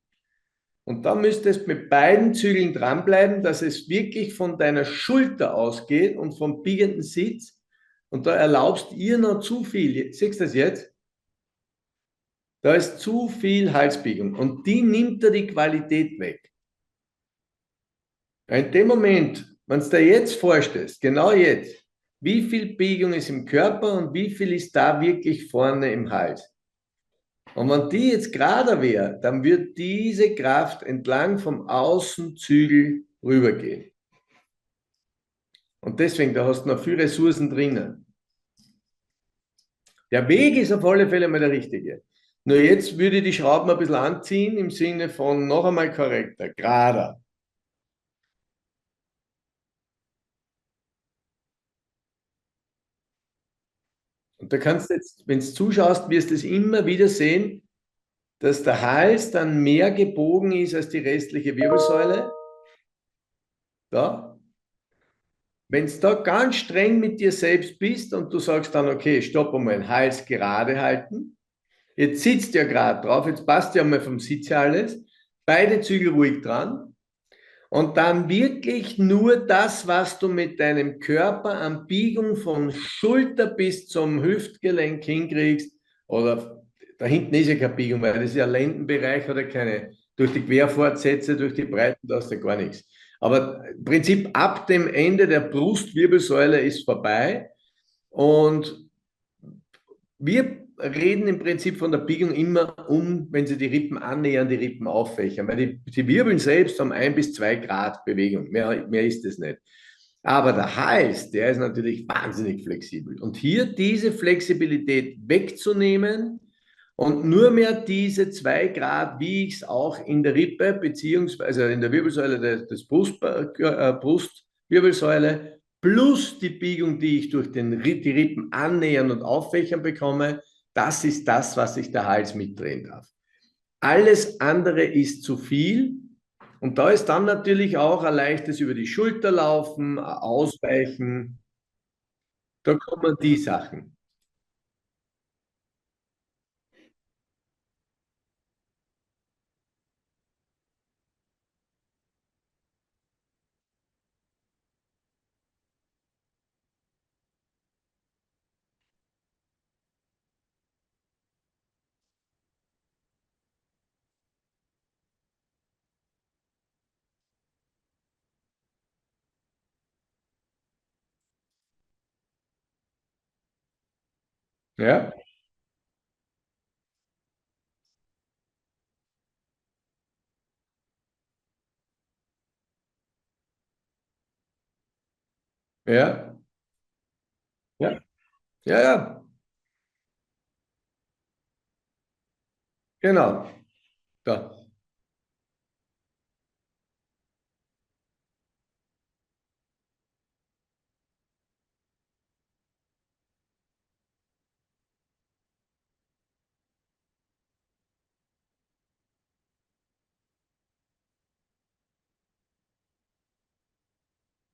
Und da müsstest du mit beiden Zügeln dranbleiben, dass es wirklich von deiner Schulter ausgeht und vom biegenden Sitz. Und da erlaubst ihr noch zu viel. Siehst du das jetzt? Da ist zu viel Halsbiegung und die nimmt dir die Qualität weg. In dem Moment, wenn du dir jetzt vorstellst, genau jetzt, wie viel Biegung ist im Körper und wie viel ist da wirklich vorne im Hals? Und wenn die jetzt gerader wäre, dann wird diese Kraft entlang vom Außenzügel rübergehen. Und deswegen, da hast du noch viele Ressourcen drinnen. Der Weg ist auf alle Fälle mal der richtige. Nur jetzt würde ich die Schrauben ein bisschen anziehen im Sinne von noch einmal korrekter, gerader. Und da kannst du jetzt, wenn du zuschaust, wirst du es immer wieder sehen, dass der Hals dann mehr gebogen ist als die restliche Wirbelsäule. Da. Wenn du da ganz streng mit dir selbst bist und du sagst dann, okay, stopp einmal, Hals gerade halten. Jetzt sitzt ja gerade drauf, jetzt passt ja mal vom Sitz her alles. Beide Zügel ruhig dran. Und dann wirklich nur das, was du mit deinem Körper an Biegung von Schulter bis zum Hüftgelenk hinkriegst. Oder da hinten ist ja keine Biegung, weil das ist ja Lendenbereich oder keine. Durch die Querfortsätze, durch die Breiten, da ist ja gar nichts. Aber im Prinzip ab dem Ende der Brustwirbelsäule ist vorbei. Und wir reden im Prinzip von der Biegung immer um, wenn sie die Rippen annähern, die Rippen auffächern, weil die Wirbeln selbst haben 1 bis 2 Grad Bewegung, mehr ist es nicht. Aber der Hals, der ist natürlich wahnsinnig flexibel. Und hier diese Flexibilität wegzunehmen und nur mehr diese 2 Grad, wie ich es auch in der Rippe beziehungsweise in der Wirbelsäule des Brustwirbelsäule plus die Biegung, die ich durch die Rippen annähern und auffächern bekomme, das ist das, was sich der Hals mitdrehen darf. Alles andere ist zu viel. Und da ist dann natürlich auch ein leichtes über die Schulter laufen, ausweichen. Da kommen die Sachen. Ja, ja, ja, ja, ja, genau. Da.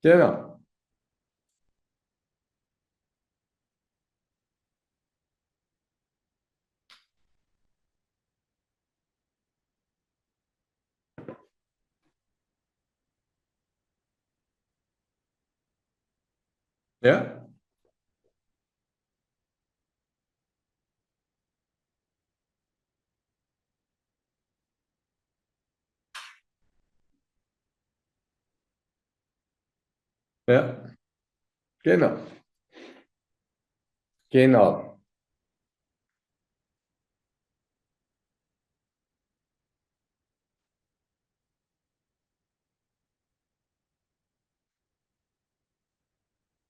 Genau. Ja, ja, genau. Genau.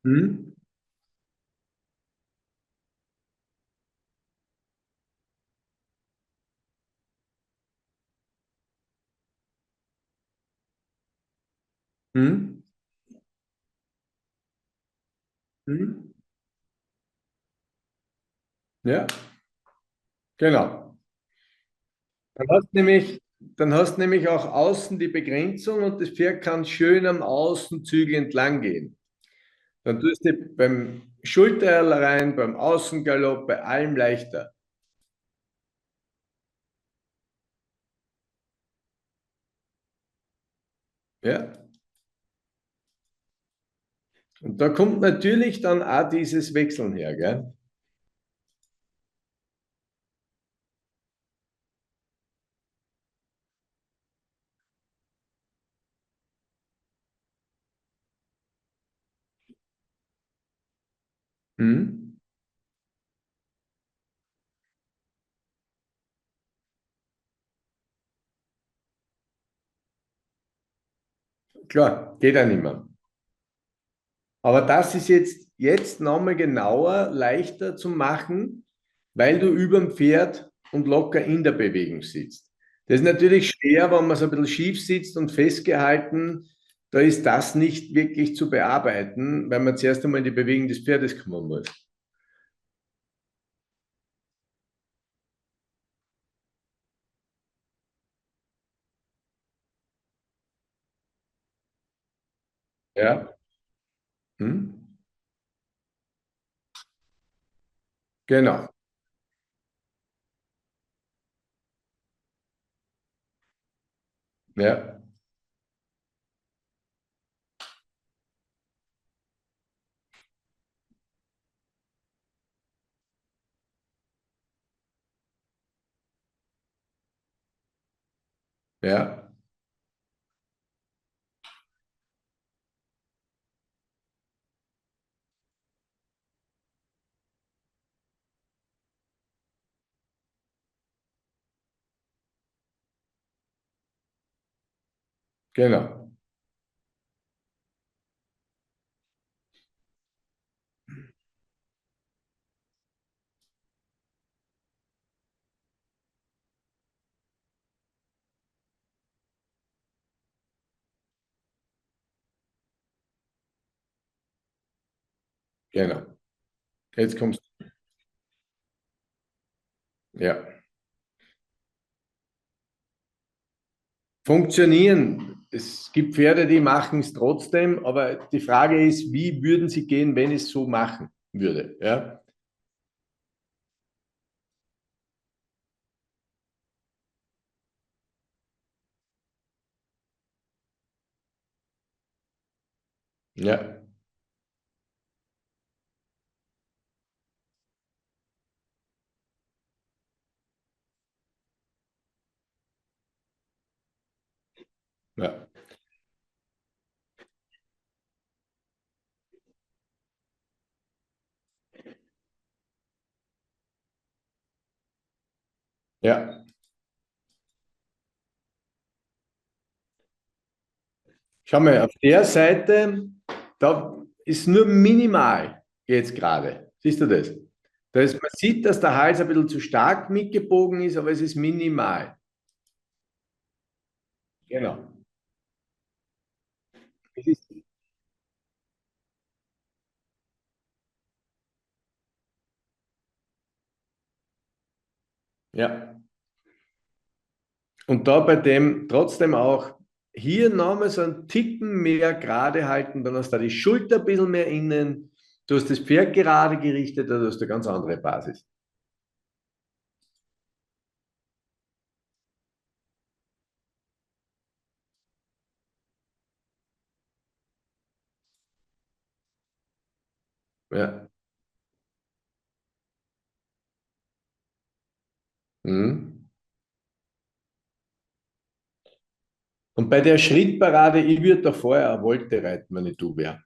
Hm? Hm? Hm? Ja, genau. Dann hast du nämlich auch außen die Begrenzung und das Pferd kann schön am Außenzügel entlang gehen. Dann tust du beim Schulterl rein, beim Außengalopp, bei allem leichter. Ja? Und da kommt natürlich dann auch dieses Wechseln her, gell? Hm? Klar, geht ja nicht mehr. Aber das ist jetzt nochmal genauer, leichter zu machen, weil du über dem Pferd und locker in der Bewegung sitzt. Das ist natürlich schwer, wenn man so ein bisschen schief sitzt und festgehalten, da ist das nicht wirklich zu bearbeiten, weil man zuerst einmal in die Bewegung des Pferdes kommen muss. Ja, hm? Genau. Ja, ja, genau. Genau. Jetzt kommst du. Ja. Funktionieren. Es gibt Pferde, die machen es trotzdem, aber die Frage ist, wie würden sie gehen, wenn ich es so machen würde? Ja, ja, ja, ja. Schau mal, auf der Seite, da ist nur minimal jetzt gerade. Siehst du das? Man sieht, dass der Hals ein bisschen zu stark mitgebogen ist, aber es ist minimal. Genau. Es ist, ja. Und da bei dem trotzdem auch hier nochmal so einen Ticken mehr gerade halten, dann hast du da die Schulter ein bisschen mehr innen, du hast das Pferd gerade gerichtet, da hast du eine ganz andere Basis. Ja. Mhm. Und bei der Schrittparade, ich würde da vorher eine Wolte reiten, wenn ich du wäre.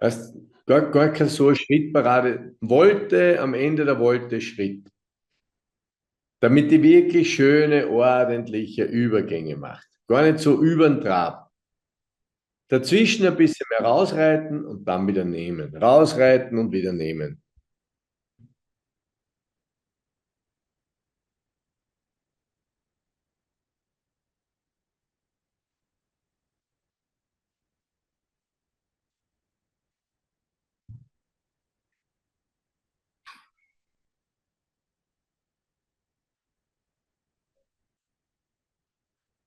Weißt, gar keine so eine Schrittparade. Wolte, am Ende der Wolte Schritt. Damit die wirklich schöne, ordentliche Übergänge macht. Gar nicht so über den Trab. Dazwischen ein bisschen mehr rausreiten und dann wieder nehmen. Rausreiten und wieder nehmen.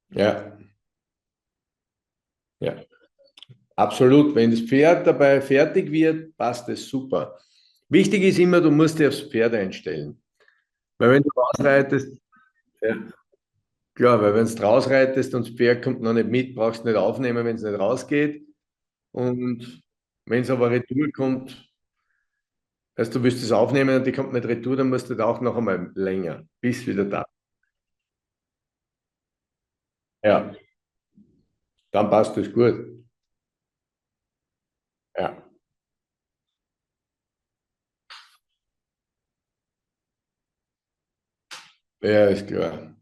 Ja, ja, absolut. Wenn das Pferd dabei fertig wird, passt es super. Wichtig ist immer, du musst dich aufs Pferd einstellen. Weil wenn du rausreitest, ja, klar, weil wenn du rausreitest und das Pferd kommt noch nicht mit, brauchst du nicht aufnehmen, wenn es nicht rausgeht. Und wenn es aber retour kommt, heißt, du willst es aufnehmen und die kommt nicht retour, dann musst du da auch noch einmal länger, bis wieder da. Ja, dann passt das gut. Ja, ja, ist klar.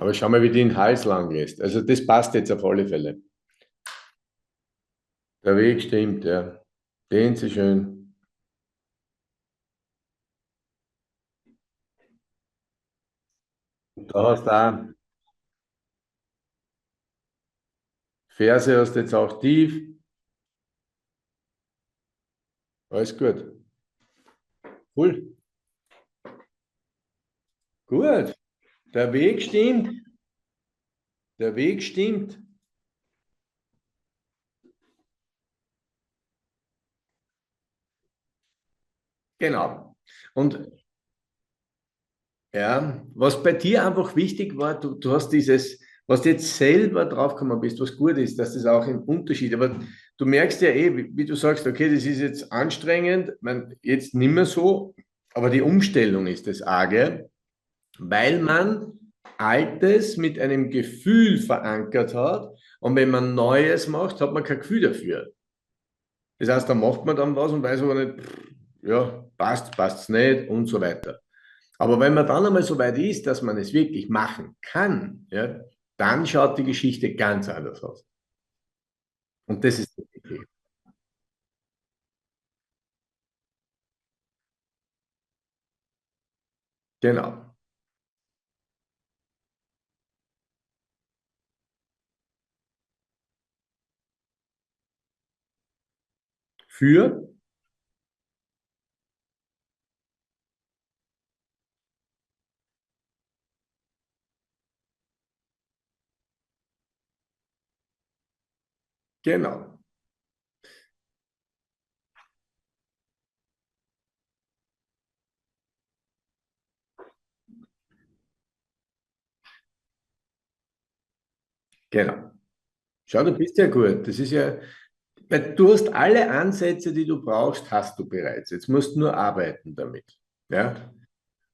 Aber schau mal, wie die den Hals lang lässt. Also das passt jetzt auf alle Fälle. Der Weg stimmt, ja. Den Sie schön. Da hast du auch Ferse hast du jetzt auch tief. Alles gut. Cool. Gut. Der Weg stimmt. Der Weg stimmt. Genau. Und ja, was bei dir einfach wichtig war, du hast dieses, was du jetzt selber draufgekommen bist, was gut ist, dass das auch ein Unterschied, aber du merkst ja eh, wie du sagst, okay, das ist jetzt anstrengend, man, jetzt nicht mehr so, aber die Umstellung ist das Arge, weil man Altes mit einem Gefühl verankert hat und wenn man Neues macht, hat man kein Gefühl dafür. Das heißt, da macht man dann was und weiß aber nicht, ja, passt, passt es nicht und so weiter. Aber wenn man dann einmal so weit ist, dass man es wirklich machen kann, ja, dann schaut die Geschichte ganz anders aus. Und das ist wichtig. Genau. Für, genau, genau. Schau, du bist ja gut. Das ist ja, weil du hast alle Ansätze, die du brauchst, hast du bereits. Jetzt musst du nur arbeiten damit. Ja?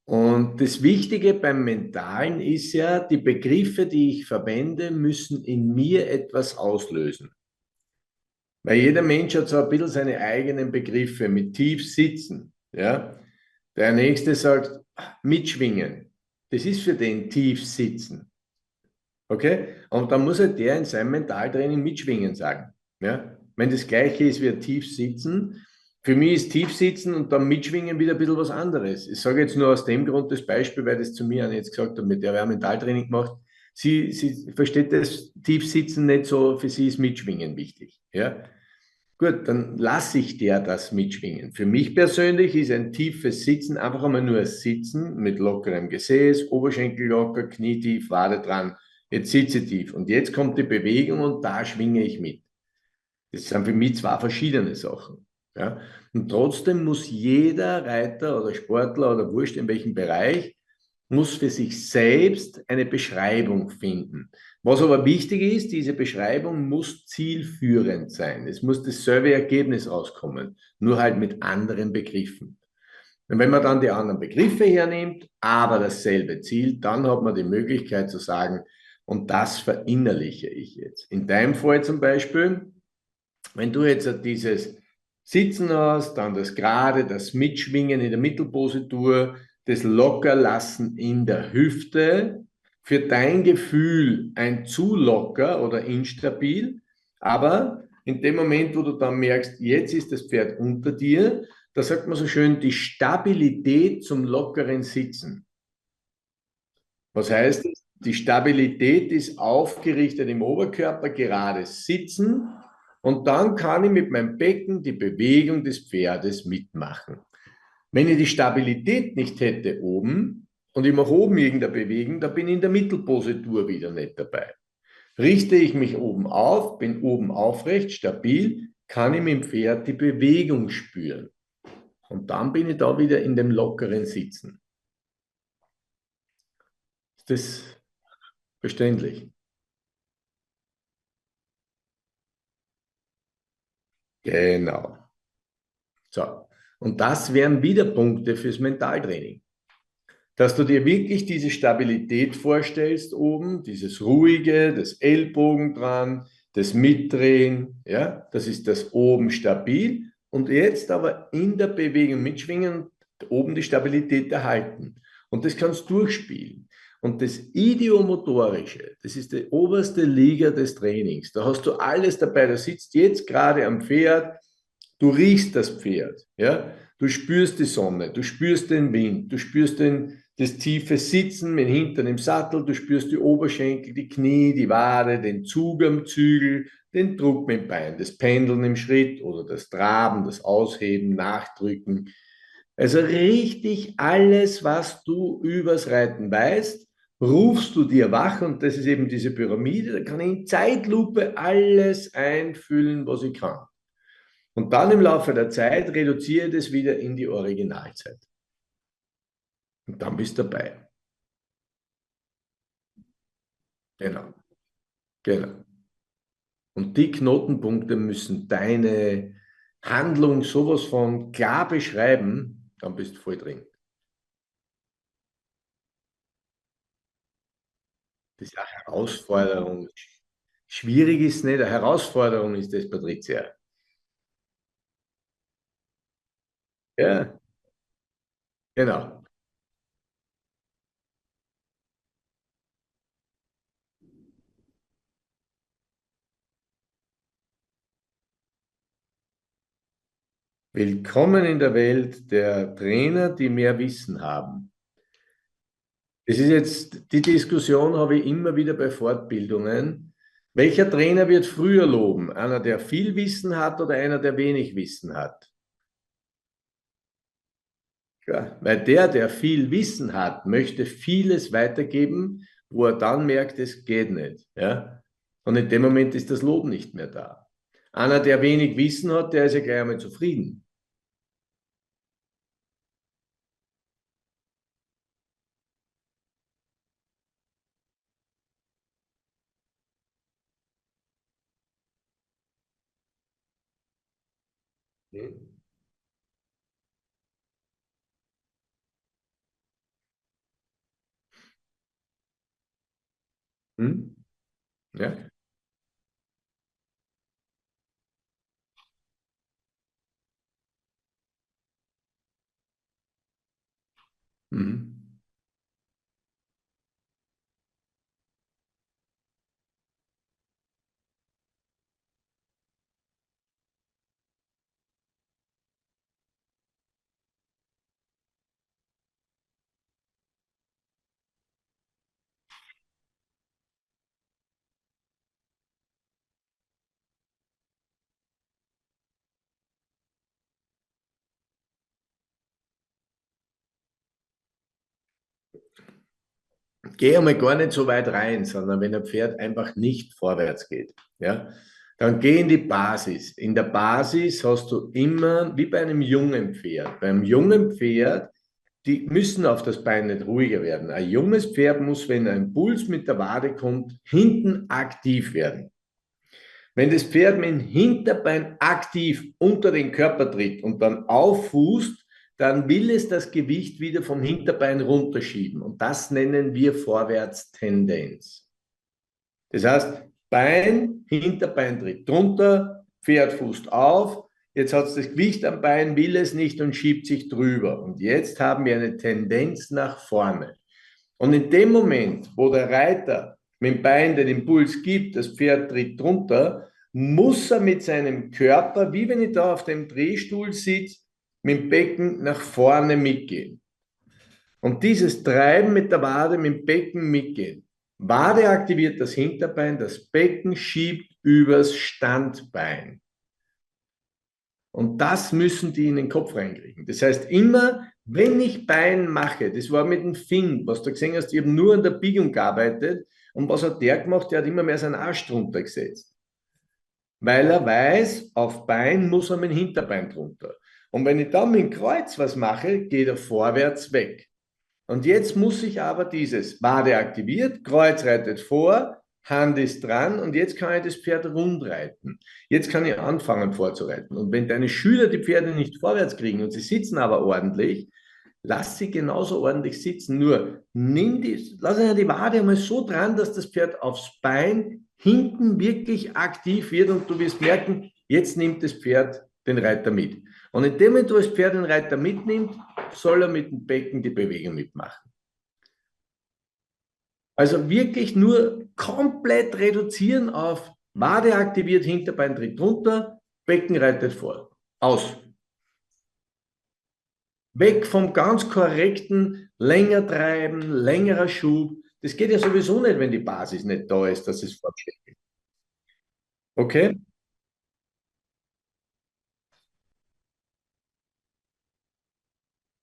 Und das Wichtige beim Mentalen ist ja, die Begriffe, die ich verwende, müssen in mir etwas auslösen. Weil jeder Mensch hat so ein bisschen seine eigenen Begriffe mit tief sitzen. Ja? Der nächste sagt mitschwingen. Das ist für den tief sitzen. Okay? Und dann muss halt der in seinem Mentaltraining mitschwingen sagen. Ja? Wenn das Gleiche ist wie tief sitzen, für mich ist tief sitzen und dann mitschwingen wieder ein bisschen was anderes. Ich sage jetzt nur aus dem Grund das Beispiel, weil das zu mir eine jetzt gesagt hat, mit der wir haben Mentaltraining gemacht. Sie versteht das Tiefsitzen nicht so, für sie ist Mitschwingen wichtig. Ja? Gut, dann lasse ich der das mitschwingen. Für mich persönlich ist ein tiefes Sitzen einfach einmal nur Sitzen mit lockerem Gesäß, Oberschenkel locker, Knie tief, Wade dran. Jetzt sitze ich tief. Und jetzt kommt die Bewegung und da schwinge ich mit. Das sind für mich zwei verschiedene Sachen. Ja? Und trotzdem muss jeder Reiter oder Sportler oder wurscht in welchem Bereich muss für sich selbst eine Beschreibung finden. Was aber wichtig ist, diese Beschreibung muss zielführend sein. Es muss dasselbe Ergebnis rauskommen, nur halt mit anderen Begriffen. Und wenn man dann die anderen Begriffe hernimmt, aber dasselbe Ziel, dann hat man die Möglichkeit zu sagen, und das verinnerliche ich jetzt. In deinem Fall zum Beispiel, wenn du jetzt dieses Sitzen hast, dann das Gerade, das Mitschwingen in der Mittelpositur, das Lockerlassen in der Hüfte, für dein Gefühl ein zu locker oder instabil, aber in dem Moment, wo du dann merkst, jetzt ist das Pferd unter dir, da sagt man so schön, die Stabilität zum lockeren Sitzen. Was heißt das? Die Stabilität ist aufgerichtet im Oberkörper, gerade sitzen und dann kann ich mit meinem Becken die Bewegung des Pferdes mitmachen. Wenn ich die Stabilität nicht hätte oben und ich mache oben irgendeine Bewegung, dann bin ich in der Mittelpositur wieder nicht dabei. Richte ich mich oben auf, bin oben aufrecht, stabil, kann ich mit dem Pferd die Bewegung spüren. Und dann bin ich da wieder in dem lockeren Sitzen. Ist das verständlich? Genau. So. Und das wären wieder Punkte fürs Mentaltraining. Dass du dir wirklich diese Stabilität vorstellst oben, dieses Ruhige, das Ellbogen dran, das Mitdrehen, ja, das ist das oben stabil und jetzt aber in der Bewegung mitschwingen, oben die Stabilität erhalten. Und das kannst du durchspielen. Und das Ideomotorische, das ist die oberste Liga des Trainings. Da hast du alles dabei. Du sitzt jetzt gerade am Pferd, du riechst das Pferd, ja? Du spürst die Sonne, du spürst den Wind, du spürst das tiefe Sitzen mit dem Hintern im Sattel, du spürst die Oberschenkel, die Knie, die Wade, den Zug am Zügel, den Druck mit dem Bein, das Pendeln im Schritt oder das Traben, das Ausheben, Nachdrücken. Also richtig alles, was du übers Reiten weißt, rufst du dir wach und das ist eben diese Pyramide, da kann ich in Zeitlupe alles einfüllen, was ich kann. Und dann im Laufe der Zeit reduziere ich das wieder in die Originalzeit. Und dann bist du dabei. Genau, genau. Und die Knotenpunkte müssen deine Handlung sowas von klar beschreiben, dann bist du voll drin. Das ist eine Herausforderung. Schwierig ist nicht, eine Herausforderung ist das, Patricia. Ja, genau. Willkommen in der Welt der Trainer, die mehr Wissen haben. Das ist jetzt, die Diskussion habe ich immer wieder bei Fortbildungen. Welcher Trainer wird früher loben? Einer, der viel Wissen hat oder einer, der wenig Wissen hat? Ja, weil der viel Wissen hat, möchte vieles weitergeben, wo er dann merkt, es geht nicht. Ja? Und in dem Moment ist das Lob nicht mehr da. Einer, der wenig Wissen hat, der ist ja gleich einmal zufrieden. Hm? Hm? Ja. Mhm. Geh einmal gar nicht so weit rein, sondern wenn ein Pferd einfach nicht vorwärts geht, ja, dann geh in die Basis. In der Basis hast du immer, wie bei einem jungen Pferd, beim jungen Pferd, die müssen auf das Bein nicht ruhiger werden. Ein junges Pferd muss, wenn ein Puls mit der Wade kommt, hinten aktiv werden. Wenn das Pferd mit dem Hinterbein aktiv unter den Körper tritt und dann auffußt, dann will es das Gewicht wieder vom Hinterbein runterschieben. Und das nennen wir Vorwärtstendenz. Das heißt, Bein, Hinterbein tritt drunter, Pferd fußt auf, jetzt hat es das Gewicht am Bein, will es nicht und schiebt sich drüber. Und jetzt haben wir eine Tendenz nach vorne. Und in dem Moment, wo der Reiter mit dem Bein den Impuls gibt, das Pferd tritt drunter, muss er mit seinem Körper, wie wenn ich da auf dem Drehstuhl sitze, mit dem Becken nach vorne mitgehen. Und dieses Treiben mit der Wade, mit dem Becken mitgehen. Wade aktiviert das Hinterbein, das Becken schiebt übers Standbein. Und das müssen die in den Kopf reinkriegen. Das heißt, immer, wenn ich Bein mache, das war mit dem Finn, was du gesehen hast, ich habe nur an der Biegung gearbeitet. Und was hat der gemacht? Der hat immer mehr seinen Arsch drunter gesetzt. Weil er weiß, auf Bein muss er mit dem Hinterbein drunter. Und wenn ich dann mit dem Kreuz was mache, geht er vorwärts weg. Und jetzt muss ich aber dieses Wade aktiviert, Kreuz reitet vor, Hand ist dran und jetzt kann ich das Pferd rund reiten. Jetzt kann ich anfangen vorzureiten. Und wenn deine Schüler die Pferde nicht vorwärts kriegen und sie sitzen aber ordentlich, lass sie genauso ordentlich sitzen. Nur lass ja die Wade einmal so dran, dass das Pferd aufs Bein hinten wirklich aktiv wird und du wirst merken, jetzt nimmt das Pferd den Reiter mit. Und indem du das Pferd den Reiter mitnimmst, soll er mit dem Becken die Bewegung mitmachen. Also wirklich nur komplett reduzieren auf Wade aktiviert, Hinterbein tritt runter, Becken reitet vor. Aus. Weg vom ganz korrekten länger treiben, längerer Schub. Das geht ja sowieso nicht, wenn die Basis nicht da ist, dass es Fortschritt gibt. Okay?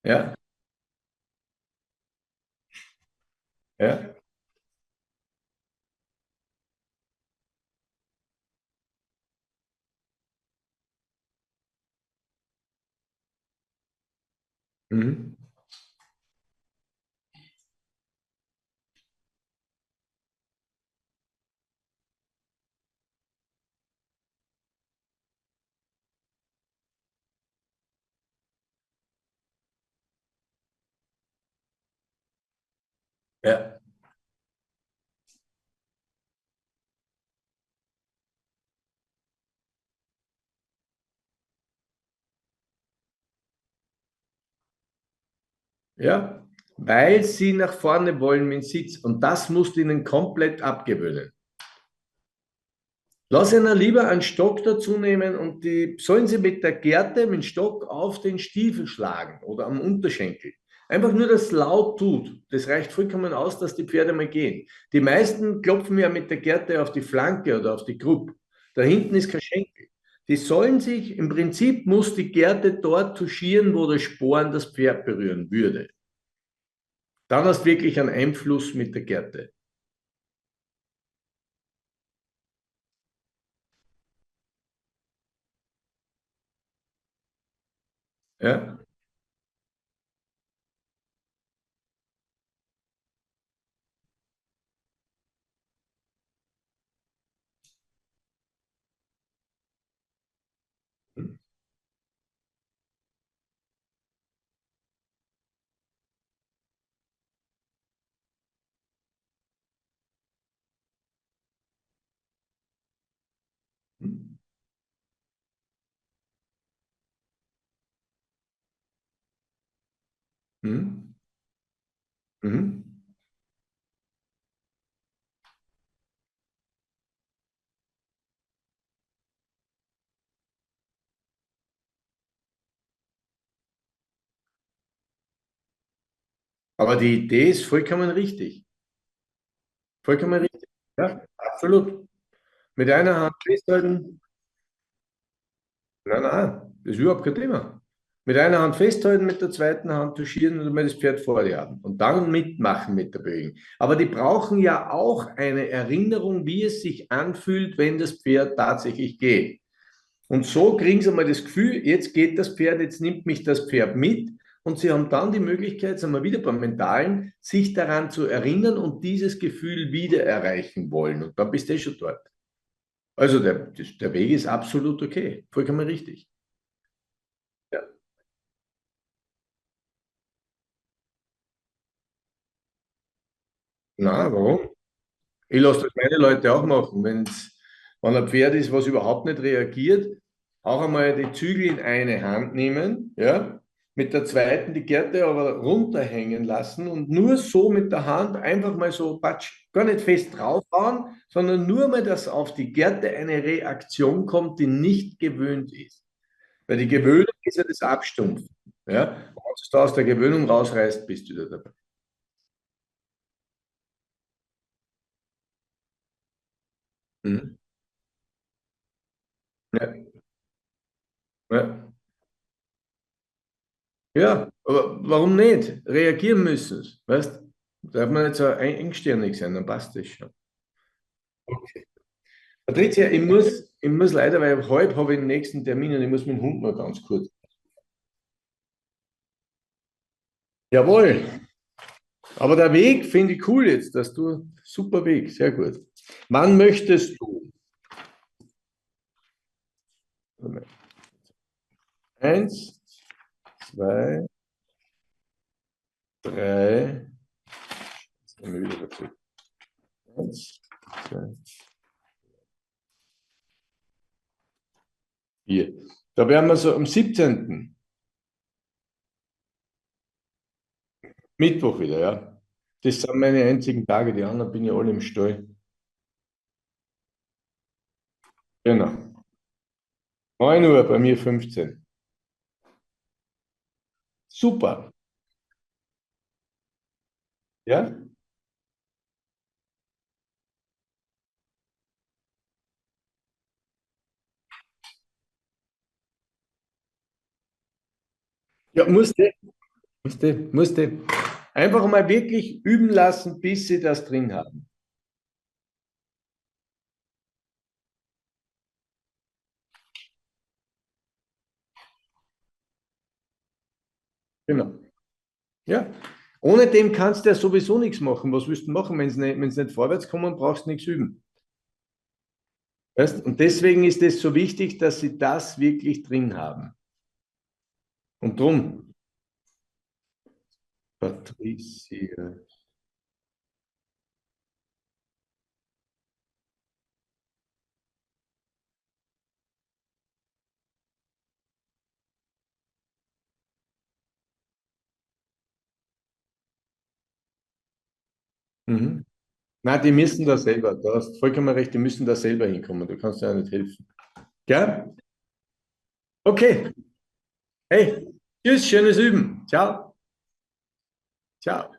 Ja, ja. Mhm. Ja, ja. Weil sie nach vorne wollen mit dem Sitz. Und das musst du ihnen komplett abgewöhnen. Lass ihnen lieber einen Stock dazu nehmen und die sollen sie mit der Gerte, mit dem Stock auf den Stiefel schlagen oder am Unterschenkel. Einfach nur, dass es laut tut. Das reicht vollkommen aus, dass die Pferde mal gehen. Die meisten klopfen ja mit der Gerte auf die Flanke oder auf die Gruppe. Da hinten ist kein Schenkel. Die sollen sich, im Prinzip muss die Gerte dort touchieren, wo der Sporn das Pferd berühren würde. Dann hast du wirklich einen Einfluss mit der Gerte. Ja? Mhm. Mhm. Aber die Idee ist vollkommen richtig. Vollkommen richtig. Ja, absolut. Mit einer Hand festhalten. Nein, nein, das ist überhaupt kein Thema. Mit einer Hand festhalten, mit der zweiten Hand touchieren und mal das Pferd vor dir haben. Und dann mitmachen mit der Bewegung. Aber die brauchen ja auch eine Erinnerung, wie es sich anfühlt, wenn das Pferd tatsächlich geht. Und so kriegen sie mal das Gefühl, jetzt geht das Pferd, jetzt nimmt mich das Pferd mit. Und sie haben dann die Möglichkeit, sind wir wieder beim Mentalen, sich daran zu erinnern und dieses Gefühl wieder erreichen wollen. Und dann bist du schon dort. Also der Weg ist absolut okay, vollkommen richtig. Ja. Na, warum? Ich lasse das meine Leute auch machen. Wenn ein Pferd ist, was überhaupt nicht reagiert, auch einmal die Zügel in eine Hand nehmen, ja, mit der zweiten die Gerte aber runterhängen lassen und nur so mit der Hand einfach mal so, patsch, gar nicht fest draufhauen, sondern nur mal, dass auf die Gerte eine Reaktion kommt, die nicht gewöhnt ist. Weil die Gewöhnung ist ja das Abstumpfen. Ja? Und wenn du da aus der Gewöhnung rausreißt, bist du wieder dabei. Mhm. Ja. Ja. Ja, aber warum nicht? Reagieren müssen sie, weißt? Darf man nicht so engstirnig sein, dann passt das schon. Okay. Patricia, ich muss leider, weil halb habe ich den nächsten Termin und ich muss mit dem Hund mal ganz kurz. Jawohl, aber der Weg finde ich cool jetzt, dass du, super Weg, sehr gut. Wann möchtest du? Eins, zwei, drei, jetzt haben wir wieder dazu. Eins, zwei, vier. Da wären wir so am 17. Mittwoch wieder, ja. Das sind meine einzigen Tage, die anderen bin ich alle im Stall. Genau. 9 Uhr, bei mir 15. Super. Ja? Ja, musste. Einfach mal wirklich üben lassen, bis sie das drin haben. Genau. Ja. Ohne dem kannst du ja sowieso nichts machen. Was willst du machen, wenn es nicht vorwärts kommen, brauchst du nichts üben. Weißt? Und deswegen ist es so wichtig, dass sie das wirklich drin haben. Und drum, Patricia. Mhm. Nein, die müssen da selber, du hast vollkommen recht, die müssen da selber hinkommen. Du kannst ja nicht helfen. Gell? Okay. Hey, tschüss, schönes Üben. Ciao. Ciao.